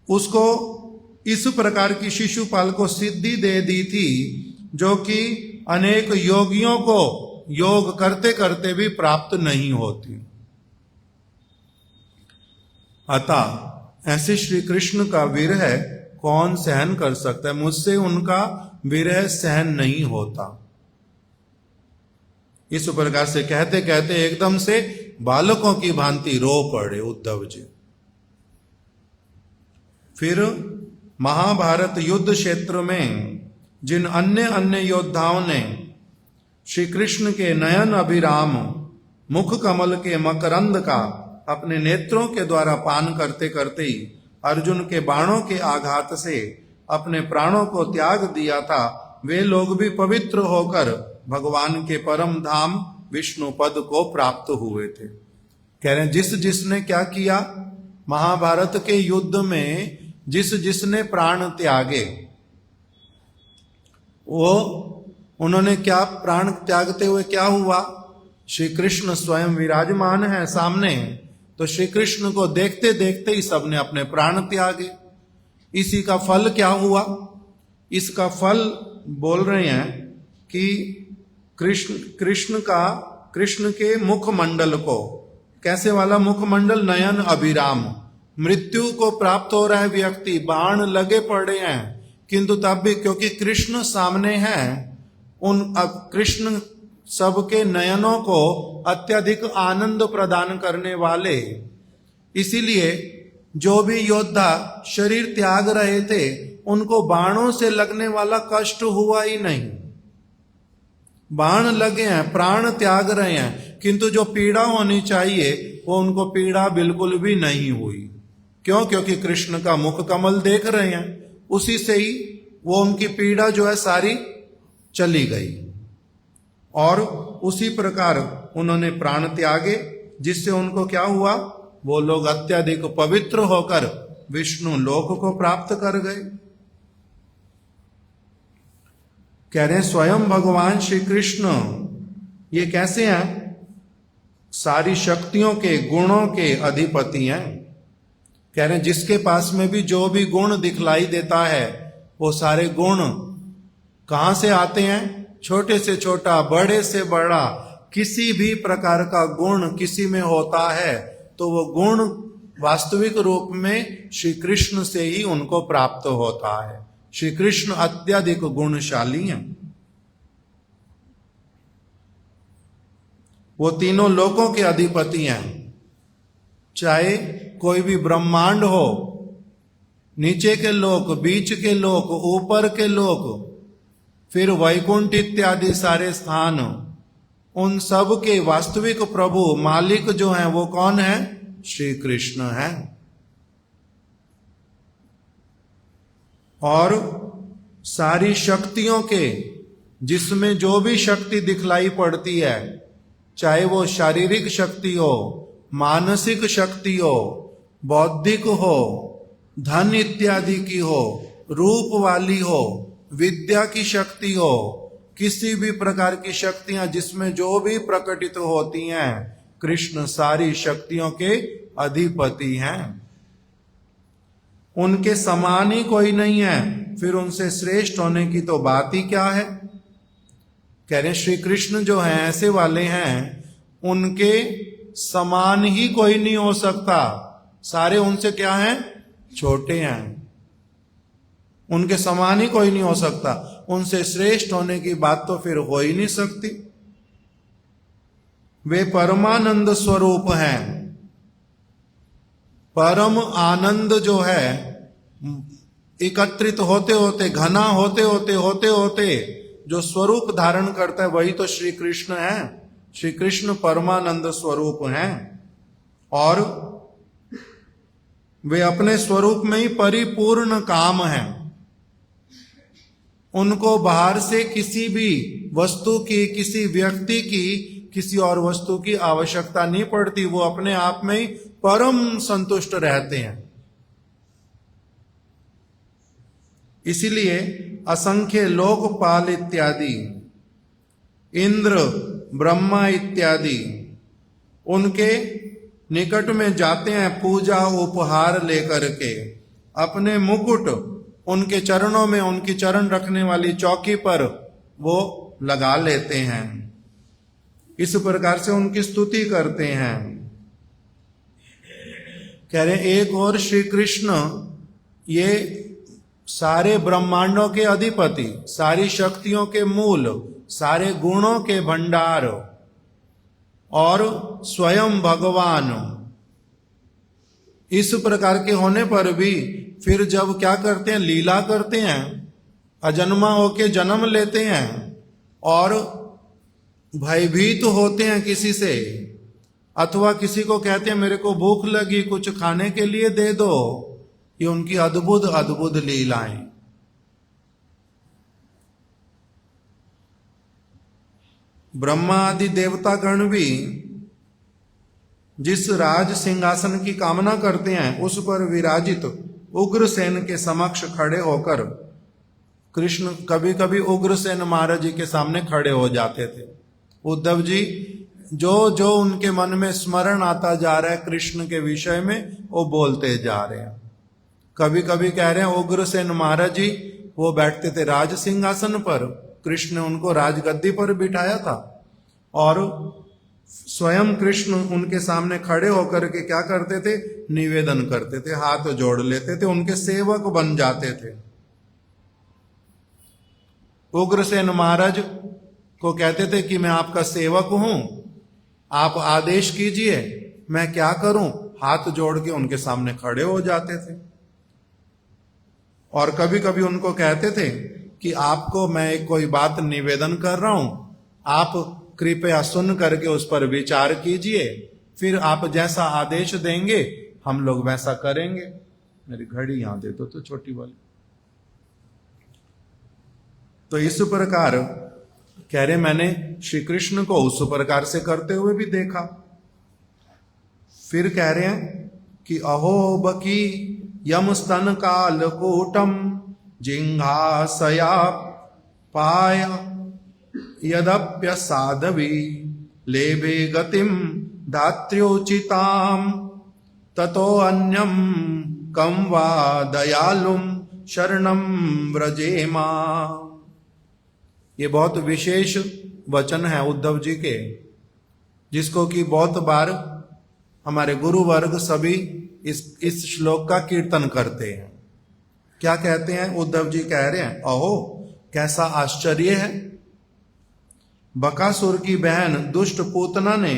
उसको इस प्रकार की शिशुपाल को सिद्धि दे दी थी जो कि अनेक योगियों को योग करते करते भी प्राप्त नहीं होती। अतः ऐसे श्री कृष्ण का विरह कौन सहन कर सकता है? मुझसे उनका विरह सहन नहीं होता। इस प्रकार से कहते कहते एकदम से बालकों की भांति रो पड़े उद्धव जी। फिर महाभारत युद्ध क्षेत्र में जिन अन्य अन्य योद्धाओं ने श्री कृष्ण के नयन अभिराम मुख कमल के मकरंद का अपने नेत्रों के द्वारा पान करते करते ही अर्जुन के बाणों के आघात से अपने प्राणों को त्याग दिया था, वे लोग भी पवित्र होकर भगवान के परम धाम विष्णु पद को प्राप्त हुए थे। कह रहे हैं जिसने क्या किया? महाभारत के युद्ध में जिसने प्राण त्यागे, वो उन्होंने क्या प्राण त्यागते हुए क्या हुआ? श्री कृष्ण स्वयं विराजमान है सामने, तो श्री कृष्ण को देखते देखते ही सबने अपने प्राण त्यागे। इसी का फल क्या हुआ? इसका फल बोल रहे हैं कि कृष्ण के मुखमंडल को, कैसे वाला मुखमंडल? नयन अभिराम। मृत्यु को प्राप्त हो रहा है व्यक्ति, बाण लगे पड़े हैं, किंतु तब भी क्योंकि कृष्ण सामने हैं, कृष्ण सबके नयनों को अत्यधिक आनंद प्रदान करने वाले, इसीलिए जो भी योद्धा शरीर त्याग रहे थे उनको बाणों से लगने वाला कष्ट हुआ ही नहीं। बाण लगे हैं, प्राण त्याग रहे हैं, किंतु जो पीड़ा होनी चाहिए वो उनको पीड़ा बिल्कुल भी नहीं हुई। क्यों? क्योंकि कृष्ण का मुख कमल देख रहे हैं, उसी से ही वो उनकी पीड़ा जो है सारी चली गई। और उसी प्रकार उन्होंने प्राण त्यागे, जिससे उनको क्या हुआ? वो लोग अत्यधिक पवित्र होकर विष्णु लोक को प्राप्त कर गए। कह रहे हैं स्वयं भगवान श्री कृष्ण ये कैसे हैं? सारी शक्तियों के, गुणों के अधिपति हैं। कह रहे हैं जिसके पास में भी जो भी गुण दिखलाई देता है वो सारे गुण कहां से आते हैं? छोटे से छोटा, बड़े से बड़ा, किसी भी प्रकार का गुण किसी में होता है तो वो गुण वास्तविक रूप में श्री कृष्ण से ही उनको प्राप्त होता है। श्री कृष्ण अत्यधिक गुणशाली हैं। वो तीनों लोकों के अधिपति हैं। चाहे कोई भी ब्रह्मांड हो, नीचे के लोक, बीच के लोक, ऊपर के लोक, फिर वैकुंठ इत्यादि सारे स्थान, उन सब के वास्तविक प्रभु, मालिक जो हैं वो कौन है? श्री कृष्ण है। और सारी शक्तियों के, जिसमें जो भी शक्ति दिखलाई पड़ती है, चाहे वो शारीरिक शक्ति हो, मानसिक शक्ति हो, बौद्धिक हो, धन इत्यादि की हो, रूप वाली हो, विद्या की शक्ति हो, किसी भी प्रकार की शक्तियां जिसमें जो भी प्रकटित होती हैं, कृष्ण सारी शक्तियों के अधिपति हैं। उनके समान ही कोई नहीं है, फिर उनसे श्रेष्ठ होने की तो बात ही क्या है। कह रहे श्री कृष्ण जो हैं ऐसे वाले हैं, उनके समान ही कोई नहीं हो सकता। सारे उनसे क्या हैं? छोटे हैं। उनके समान ही कोई नहीं हो सकता। उनसे श्रेष्ठ होने की बात तो फिर हो ही नहीं सकती। वे परमानंद स्वरूप हैं। परम आनंद जो है एकत्रित होते होते, घना होते होते जो स्वरूप धारण करता है वही तो श्री कृष्ण है। श्री कृष्ण परमानंद स्वरूप हैं और वे अपने स्वरूप में ही परिपूर्ण काम हैं। उनको बाहर से किसी भी वस्तु की, किसी व्यक्ति की, किसी और वस्तु की आवश्यकता नहीं पड़ती। वो अपने आप में ही परम संतुष्ट रहते हैं। इसीलिए असंख्य लोकपाल इत्यादि, इंद्र, ब्रह्मा इत्यादि उनके निकट में जाते हैं पूजा उपहार लेकर के। अपने मुकुट उनके चरणों में, उनकी चरण रखने वाली चौकी पर वो लगा लेते हैं। इस प्रकार से उनकी स्तुति करते हैं। कह रहे एक और श्री कृष्ण ये सारे ब्रह्मांडों के अधिपति, सारी शक्तियों के मूल, सारे गुणों के भंडार और स्वयं भगवान, इस प्रकार के होने पर भी फिर जब क्या करते हैं? लीला करते हैं, अजन्मा होके जन्म लेते हैं और भयभीत होते हैं किसी से, अथवा किसी को कहते हैं मेरे को भूख लगी, कुछ खाने के लिए दे दो। ये उनकी अद्भुत अद्भुत लीलाएं। ब्रह्मा आदि देवता गण भी जिस राज सिंहासन की कामना करते हैं उस पर विराजित उग्रसेन के समक्ष खड़े होकर कृष्ण कभी कभी उग्रसेन महाराज जी के सामने खड़े हो जाते थे। उद्धव जी जो जो उनके मन में स्मरण आता जा रहा है कृष्ण के विषय में वो बोलते जा रहे हैं। कभी कभी कह रहे हैं उग्रसेन महाराज जी वो बैठते थे राज सिंहासन पर, कृष्ण ने उनको राजगद्दी पर बिठाया था और स्वयं कृष्ण उनके सामने खड़े होकर के क्या करते थे? निवेदन करते थे, हाथ जोड़ लेते थे, उनके सेवक बन जाते थे। उग्रसेन महाराज को कहते थे कि मैं आपका सेवक हूं, आप आदेश कीजिए, मैं क्या करूं? हाथ जोड़ के उनके सामने खड़े हो जाते थे। और कभी कभी उनको कहते थे कि आपको मैं एक कोई बात निवेदन कर रहा हूं, आप कृपया सुन करके उस पर विचार कीजिए, फिर आप जैसा आदेश देंगे हम लोग वैसा करेंगे। मेरी घड़ी यहां दे दो तो छोटी वाली। तो इस प्रकार कह रहे मैंने श्री कृष्ण को उस प्रकार से करते हुए भी देखा। फिर कह रहे हैं कि अहो बकी यम स्तन काल कूटम जिंघासया पाया यदप्य साधवी लेभे गतिम धात्र्योचिताम ततो अन्यम कम वा दयालुम शरणम व्रजेमा। ये बहुत विशेष वचन है उद्धव जी के, जिसको कि बहुत बार हमारे गुरु वर्ग सभी इस श्लोक का कीर्तन करते हैं। क्या कहते हैं? उद्धव जी कह रहे हैं, अहो कैसा आश्चर्य है। बकासुर की बहन दुष्ट पूतना ने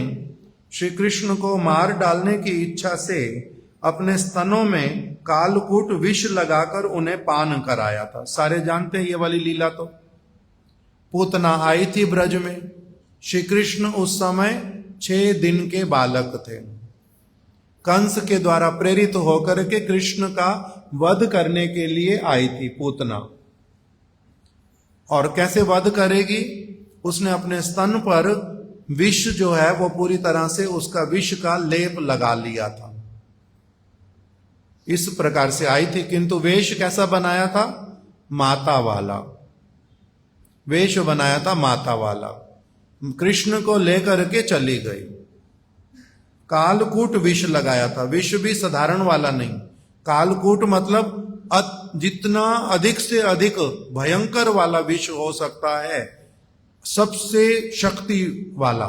श्री कृष्ण को मार डालने की इच्छा से अपने स्तनों में कालकूट विष लगाकर उन्हें पान कराया था। सारे जानते हैं ये वाली लीला। तो पूतना आई थी ब्रज में। श्री कृष्ण उस समय 6 दिन के बालक थे। कंस के द्वारा प्रेरित होकर के कृष्ण का वध करने के लिए आई थी पूतना। और कैसे वध करेगी? उसने अपने स्तन पर विष जो है वो पूरी तरह से उसका विष का लेप लगा लिया था। इस प्रकार से आई थी, किंतु वेश कैसा बनाया था? माता वाला वेश बनाया था, माता वाला। कृष्ण को लेकर के चली गई। कालकूट विष लगाया था। विष भी साधारण वाला नहीं। कालकूट मतलब जितना अधिक से अधिक भयंकर वाला विष हो सकता है, सबसे शक्ति वाला,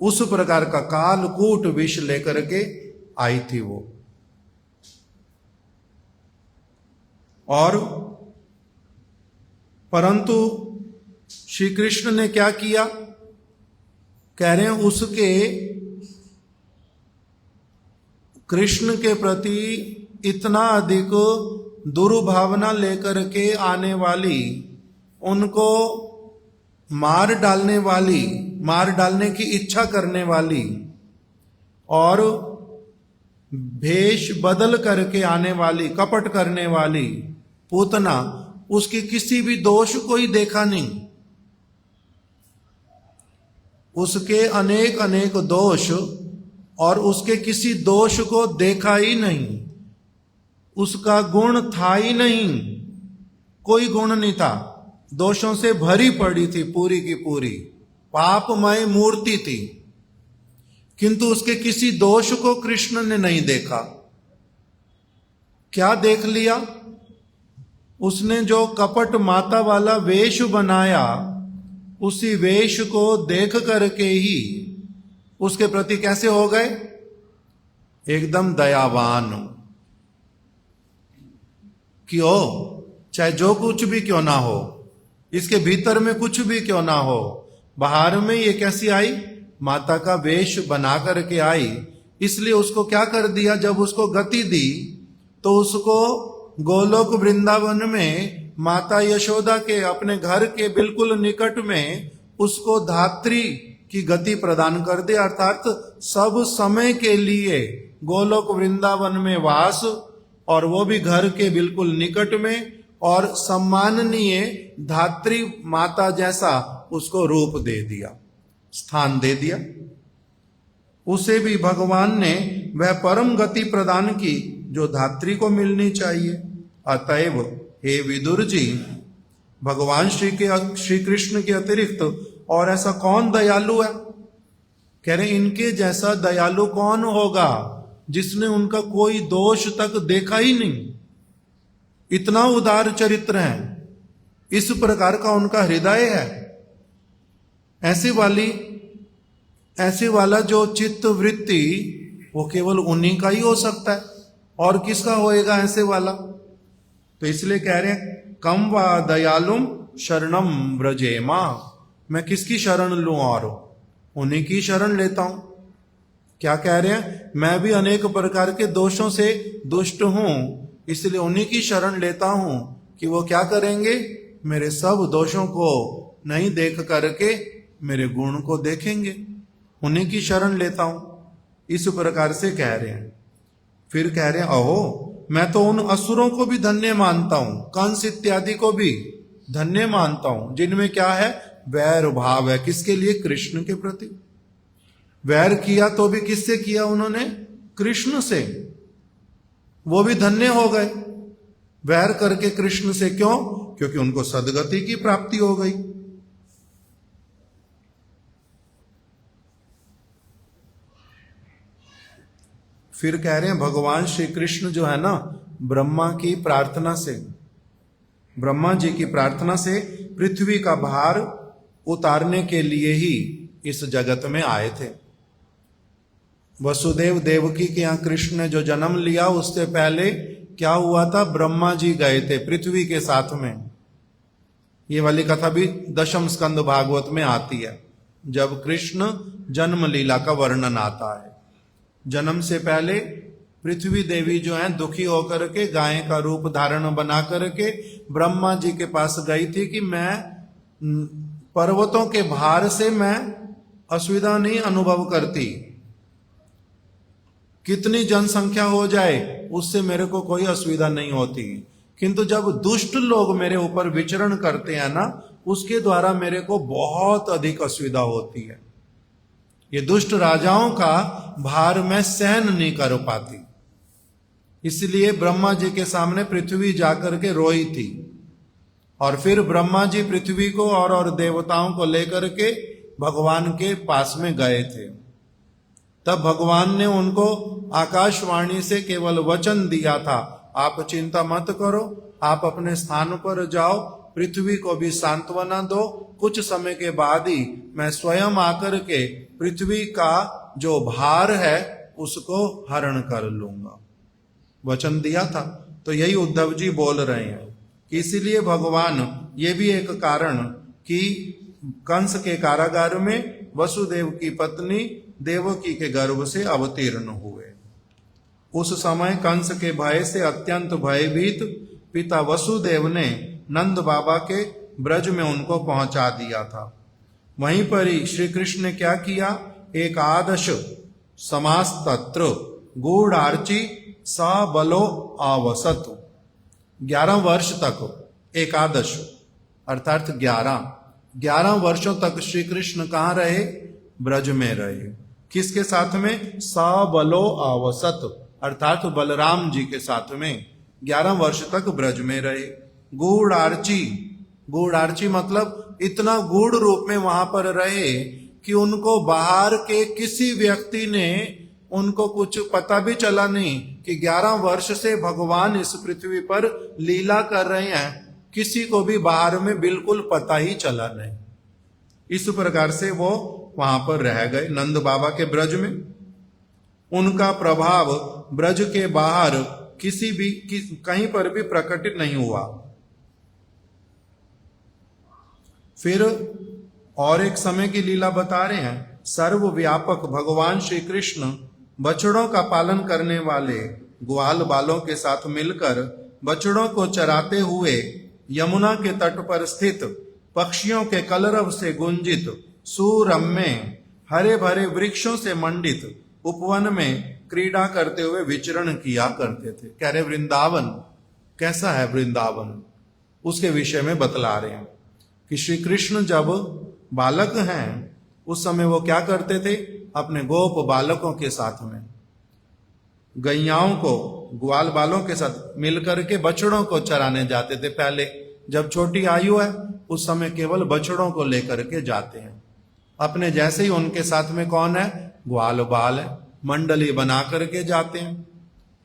उस प्रकार का कालकूट विष लेकर के आई थी वो। और परंतु श्री कृष्ण ने क्या किया? कह रहे हैं उसके कृष्ण के प्रति इतना अधिक दुर्भावना लेकर के आने वाली, उनको मार डालने की इच्छा करने वाली और भेष बदल करके आने वाली, कपट करने वाली पूतना, उसकी किसी भी दोष को ही देखा नहीं। उसके अनेक अनेक दोष और उसके किसी दोष को देखा ही नहीं। उसका गुण था ही नहीं, कोई गुण नहीं था। दोषों से भरी पड़ी थी पूरी की पूरी, पापमय मूर्ति थी। किंतु उसके किसी दोष को कृष्ण ने नहीं देखा। क्या देख लिया? उसने जो कपट माता वाला वेश बनाया, उसी वेश को देख करके ही उसके प्रति कैसे हो गए? एकदम दयावान। क्यों? चाहे जो कुछ भी क्यों ना हो, इसके भीतर में कुछ भी क्यों ना हो, बाहर में ये कैसी आई? माता का वेश बना करके आई। इसलिए उसको क्या कर दिया? जब उसको गति दी तो उसको गोलोक वृंदावन में माता यशोदा के अपने घर के बिल्कुल निकट में उसको धात्री की गति प्रदान कर दी। अर्थात सब समय के लिए गोलोक वृंदावन में वास, और वो भी घर के बिल्कुल निकट में, और सम्माननीय धात्री माता जैसा उसको रूप दे दिया, स्थान दे दिया। उसे भी भगवान ने वह परम गति प्रदान की जो धात्री को मिलनी चाहिए। अतएव हे विदुर जी, भगवान श्री कृष्ण के अतिरिक्त और ऐसा कौन दयालु है? कह रहे इनके जैसा दयालु कौन होगा जिसने उनका कोई दोष तक देखा ही नहीं। इतना उदार चरित्र है, इस प्रकार का उनका हृदय है। ऐसे वाला जो चित्त वृत्ति, वो केवल उन्हीं का ही हो सकता है, और किसका होएगा ऐसे वाला? तो इसलिए कह रहे हैं कम वा दयालुम शरणम व्रजेमा। मैं किसकी शरण लूं? और उन्हीं की शरण लेता हूं। क्या कह रहे हैं? मैं भी अनेक प्रकार के दोषों से दुष्ट हूं, इसलिए उन्हीं की शरण लेता हूं कि वो क्या करेंगे? मेरे सब दोषों को नहीं देख करके मेरे गुण को देखेंगे। उन्हीं की शरण लेता हूं। इस प्रकार से कह रहे हैं। फिर कह रहे हैं अहो, मैं तो उन असुरों को भी धन्य मानता हूं, कंस इत्यादि को भी धन्य मानता हूं, जिनमें क्या है? वैर भाव है। किसके लिए? कृष्ण के प्रति। वैर किया तो भी किससे किया उन्होंने? कृष्ण से। वो भी धन्य हो गए वैर करके कृष्ण से। क्यों? क्योंकि उनको सदगति की प्राप्ति हो गई। फिर कह रहे हैं भगवान श्री कृष्ण जो है ना, ब्रह्मा की प्रार्थना से, ब्रह्मा जी की प्रार्थना से पृथ्वी का भार उतारने के लिए ही इस जगत में आए थे। वसुदेव देवकी के यहाँ कृष्ण ने जो जन्म लिया, उससे पहले क्या हुआ था, ब्रह्मा जी गए थे पृथ्वी के साथ में। ये वाली कथा भी दशम स्कंद भागवत में आती है, जब कृष्ण जन्म लीला का वर्णन आता है। जन्म से पहले पृथ्वी देवी जो है दुखी होकर के गाय का रूप धारण बना करके ब्रह्मा जी के पास गई थी कि मैं पर्वतों के भार से मैं असुविधा नहीं अनुभव करती, कितनी जनसंख्या हो जाए उससे मेरे को कोई असुविधा नहीं होती, किंतु जब दुष्ट लोग मेरे ऊपर विचरण करते हैं ना, उसके द्वारा मेरे को बहुत अधिक असुविधा होती है। ये दुष्ट राजाओं का भार मैं सहन नहीं कर पाती, इसलिए ब्रह्मा जी के सामने पृथ्वी जाकर के रोई थी। और फिर ब्रह्मा जी पृथ्वी को और देवताओं को लेकर के भगवान के पास में गए थे। तब भगवान ने उनको आकाशवाणी से केवल वचन दिया था, आप चिंता मत करो, आप अपने स्थान पर जाओ, पृथ्वी को भी सांत्वना दो, कुछ समय के बाद ही मैं स्वयं आकर के पृथ्वी का जो भार है उसको हरण कर लूंगा। वचन दिया था। तो यही उद्धव जी बोल रहे हैं कि इसीलिए भगवान, ये भी एक कारण कि कंस के कारागार में वसुदेव की पत्नी देवकी के गर्भ से अवतीर्ण हुए। उस समय कंस के भय से अत्यंत भयभीत पिता वसुदेव ने नंद बाबा के ब्रज में उनको पहुंचा दिया था। वहीं पर ही श्री कृष्ण ने क्या किया, एकादश समास तत्र गूढ़ार्ची स बलो आवसत। 11 वर्ष तक, एकादश अर्थात 11 वर्षों तक श्री कृष्ण कहाँ रहे, ब्रज में रहे। किसके साथ में, स बलो आवसत अर्थात बलराम जी के साथ में 11 वर्ष तक ब्रज में रहे। गूढ़ार्ची मतलब इतना गूढ़ रूप में वहां पर रहे कि उनको बाहर के किसी व्यक्ति ने उनको कुछ पता भी चला नहीं कि 11 वर्ष से भगवान इस पृथ्वी पर लीला कर रहे हैं, किसी को भी बाहर में बिल्कुल पता ही चला नहीं। इस प्रकार से वो वहां पर रह गए नंद बाबा के ब्रज में। उनका प्रभाव ब्रज के बाहर कहीं पर भी प्रकटित नहीं हुआ। फिर और एक समय की लीला बता रहे हैं। सर्वव्यापक भगवान श्री कृष्ण बछड़ों का पालन करने वाले ग्वाल बालों के साथ मिलकर बछड़ों को चराते हुए यमुना के तट पर स्थित पक्षियों के कलरव से गुंजित सुरम्य हरे भरे वृक्षों से मंडित उपवन में क्रीड़ा करते हुए विचरण किया करते थे। कह रहे वृंदावन कैसा है, वृंदावन उसके विषय में बतला रहे हैं कि श्री कृष्ण जब बालक हैं उस समय वो क्या करते थे, अपने गोप बालकों के साथ में गैयाओं को ग्वाल बालों के साथ मिलकर के बछड़ों को चराने जाते थे। पहले जब छोटी आयु है उस समय केवल बछड़ों को लेकर के जाते हैं। अपने जैसे ही उनके साथ में कौन है, ग्वाल बाल है, मंडली बना करके जाते हैं,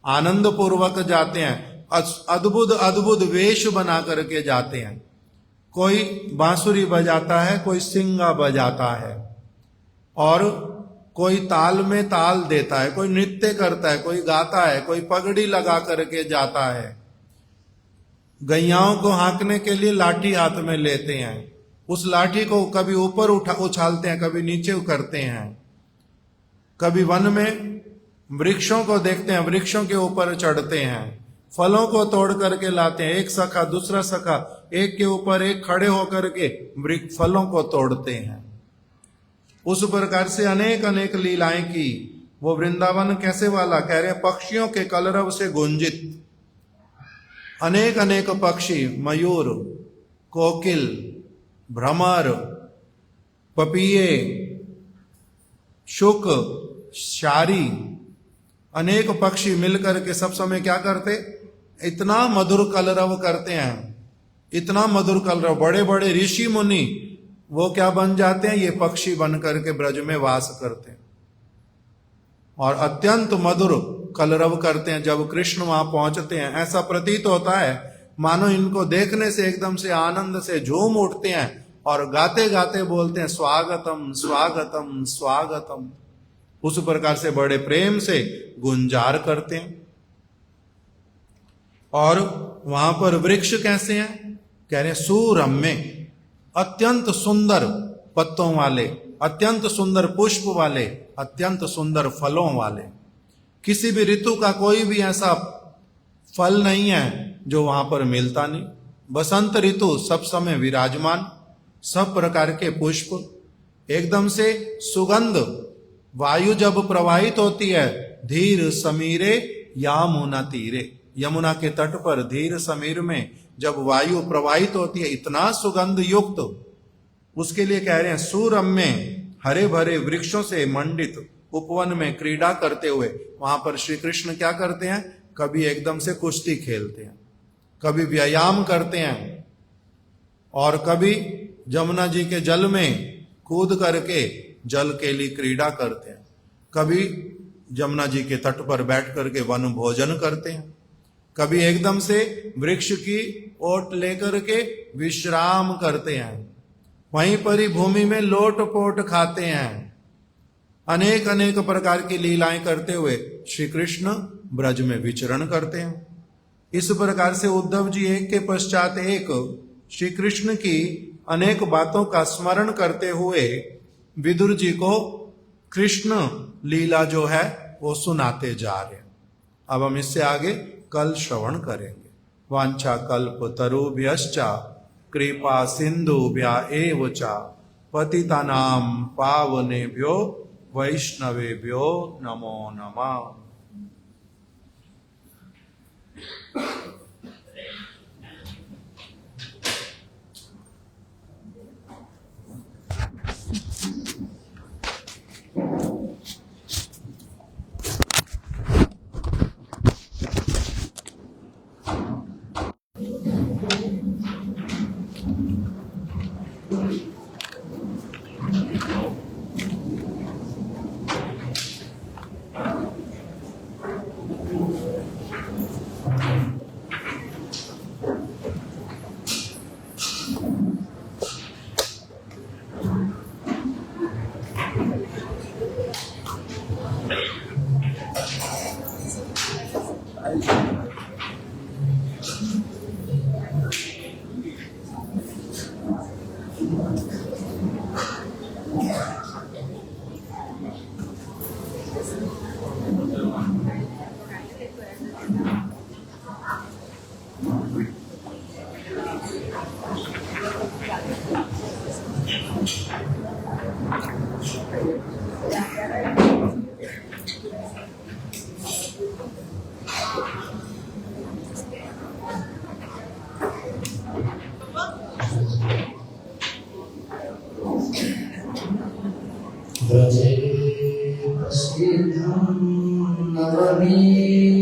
आनंद पूर्वक जाते हैं, अद्भुत अद्भुत वेश बना करके जाते हैं। कोई बांसुरी बजाता है, कोई सिंगा बजाता है और कोई ताल में ताल देता है, कोई नृत्य करता है, कोई गाता है, कोई पगड़ी लगा करके जाता है। गैयाओं को हाँकने के लिए लाठी हाथ में लेते हैं, उस लाठी को कभी ऊपर उछालते हैं, कभी नीचे करते हैं। कभी वन में वृक्षों को देखते हैं, वृक्षों के ऊपर चढ़ते हैं, फलों को तोड़ करके लाते हैं, एक सखा दूसरा सखा एक के ऊपर एक खड़े होकर के फलों को तोड़ते हैं। उस प्रकार से अनेक अनेक लीलाएं की। वो वृंदावन कैसे वाला, कह रहे पक्षियों के कलरव से गुंजित, अनेक अनेक पक्षी, मयूर, कोकिल, भ्रमर, पपीए, शुक, शारी, अनेक पक्षी मिलकर के सब समय क्या करते, इतना मधुर कलरव करते हैं इतना मधुर कलरव, बड़े बड़े ऋषि मुनि वो क्या बन जाते हैं, ये पक्षी बन करके ब्रज में वास करते हैं और अत्यंत मधुर कलरव करते हैं। जब कृष्ण वहां पहुंचते हैं ऐसा प्रतीत होता है मानो इनको देखने से एकदम से आनंद से झूम उठते हैं और गाते गाते बोलते हैं स्वागतम स्वागतम स्वागतम। उस प्रकार से बड़े प्रेम से गुंजार करते हैं। और वहां पर वृक्ष कैसे हैं, कह रहे हैं सुरम्य, अत्यंत सुंदर पत्तों वाले, अत्यंत सुंदर पुष्प वाले, अत्यंत सुंदर फलों वाले। किसी भी ऋतु का कोई भी ऐसा फल नहीं है जो वहां पर मिलता नहीं। बसंत ऋतु सब समय विराजमान, सब प्रकार के पुष्प, एकदम से सुगंध, वायु जब प्रवाहित होती है धीर समीरे यमुना तीरे, यमुना के तट पर धीर समीर में जब वायु प्रवाहित होती है इतना सुगंध युक्त, उसके लिए कह रहे हैं सुरम्य, हरे भरे वृक्षों से मंडित उपवन में क्रीड़ा करते हुए। वहां पर श्री कृष्ण क्या करते हैं, कभी एकदम से कुश्ती खेलते हैं, कभी व्यायाम करते हैं और कभी जमुना जी के जल में कूद करके जल के लिए क्रीड़ा करते हैं, कभी जमुना जी के तट पर बैठ करके वन भोजन करते हैं, कभी एकदम से वृक्ष की ओट लेकर के विश्राम करते हैं, वहीं पर ही भूमि में लोट पोट खाते हैं। अनेक अनेक प्रकार की लीलाएं करते हुए श्री कृष्ण ब्रज में विचरण करते हैं। इस प्रकार से उद्धव जी एक के पश्चात एक श्री कृष्ण की अनेक बातों का स्मरण करते हुए विदुर जी को कृष्ण लीला जो है वो सुनाते जा रहे हैं। अब हम इससे आगे कल श्रवण करेंगे। वांछा कल्प तरुभ्यश्चा कृपा सिंधुभ्या एव च पतितानां पावनेभ्यो वैष्णवेभ्यो नमो नमः। व्रजे प्रसिद्धं नवनीतचौरं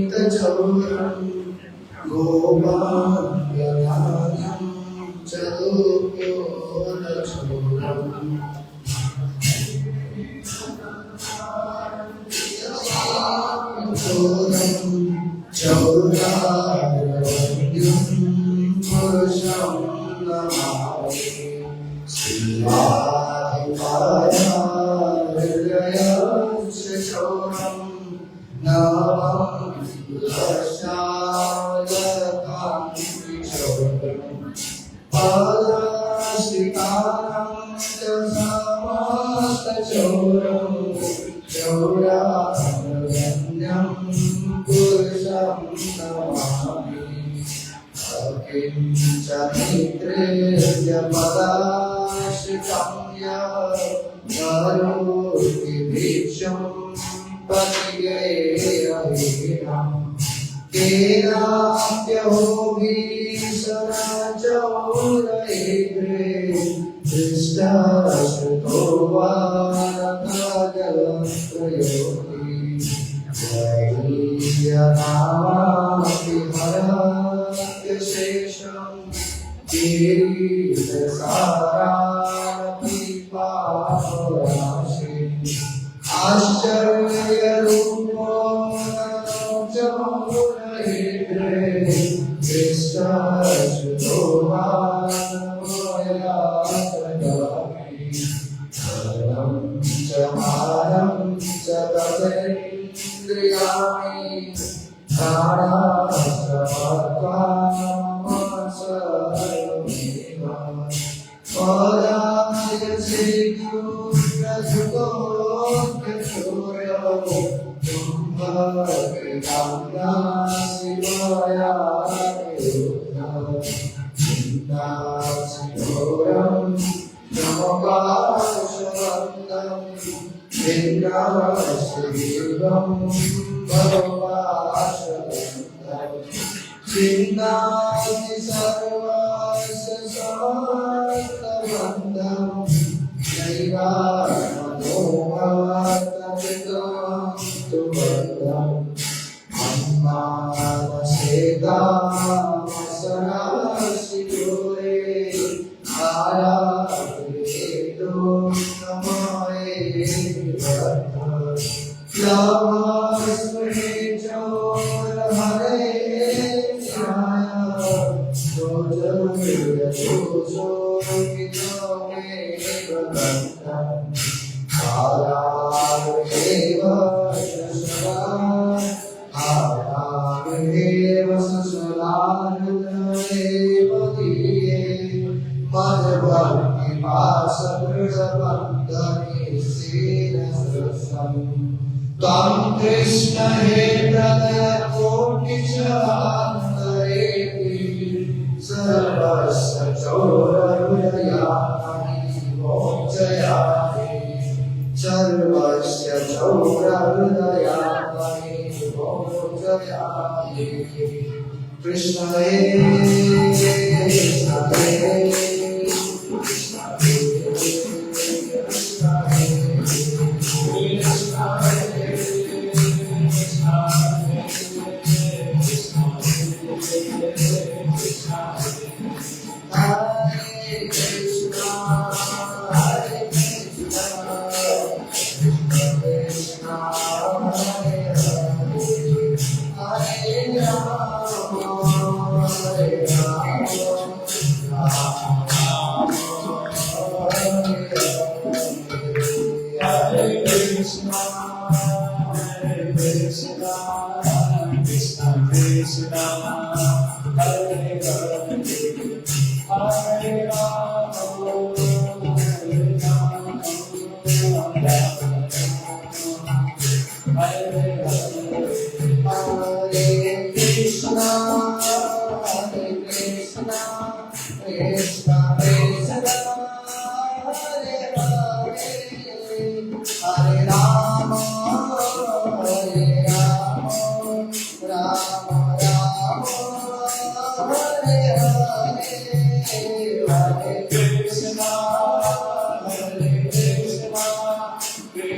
गोपाङ्गनाथं चतुर्योगचूरम् चौरार्यवन्द्यं पुरुषं नमामि श्रीराधिकाय हृदयशोरं नमामि दशायकान्तिचौरम् पादाश्रितानां च समस्तचौरं चौरार्यवन्द्यं पुरुषं नमामि अकिञ्चनित्रेय पदाश्रितं करोति भिक्षुं पतिगेरहीनं केनाप्यहो भीषणचौरैर्द्रे दृष्टाश्रुतो वा नखजलत्रयोति वैर्यनामापि हरत्यशेषं सारापि पापराशि आश्चर्यरूपो चमूलहित्रे कृष्णश्रुतो मानवयातगामि धनं च मानं च तदेन्द्रियाणि Cindasi sarvasya sarvabandham Jaiva manomata vidam tuvadam Ammana seda masanasi yore Ara vedo namae vata Lamasme jora hare Tam Krishna he pradaya koti chahantarepi Sarvasya chora hridayani mokchayani Sarvasya chora hridayani mokchayani Krishna he Krishna he Krishna he Krishna he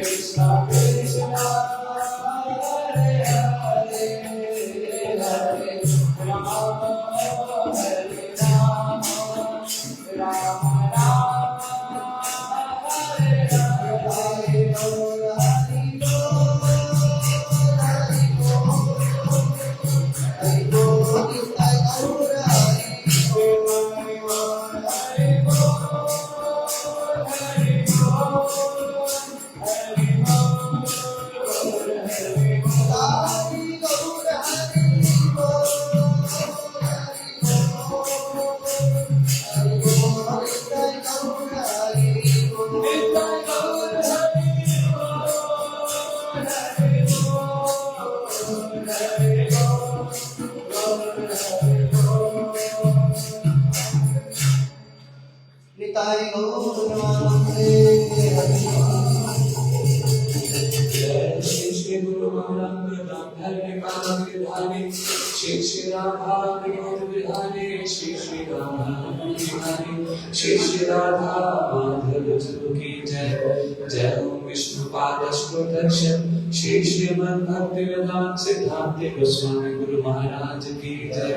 Krishna he Shri Shrimad Bhaktivedanta सिद्धांत गोस्वामी गुरु महाराज की जय।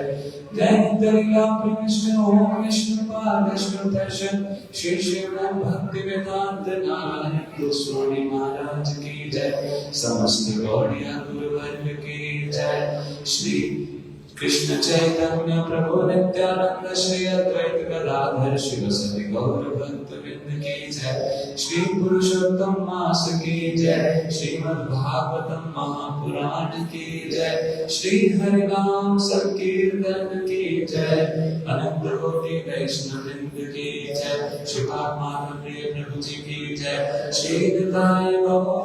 जय दरिया प्रविष्ट ओम विष्णु मार्ग दर्शन श्री श्रीमद् भक्ति वेदांत नारायण स्वामी महाराज की जय। समस्त गौड़िया गुरुवर्ग की जय। श्री कृष्ण चैतन्य प्रभु नित्यानंद श्री अद्वैत गदाधर शिवसति गौर भक्त वृंद की जय। श्री पुरुषोत्तम मास की जय। श्रीमद् भागवतम महापुराण की जय। श्री हरिनाम संकीर्तन की जय। अनंत कोटि वैष्णव वृंद की जय। श्री माधव प्रिय प्रभु जी की जय। श्री निताय गौर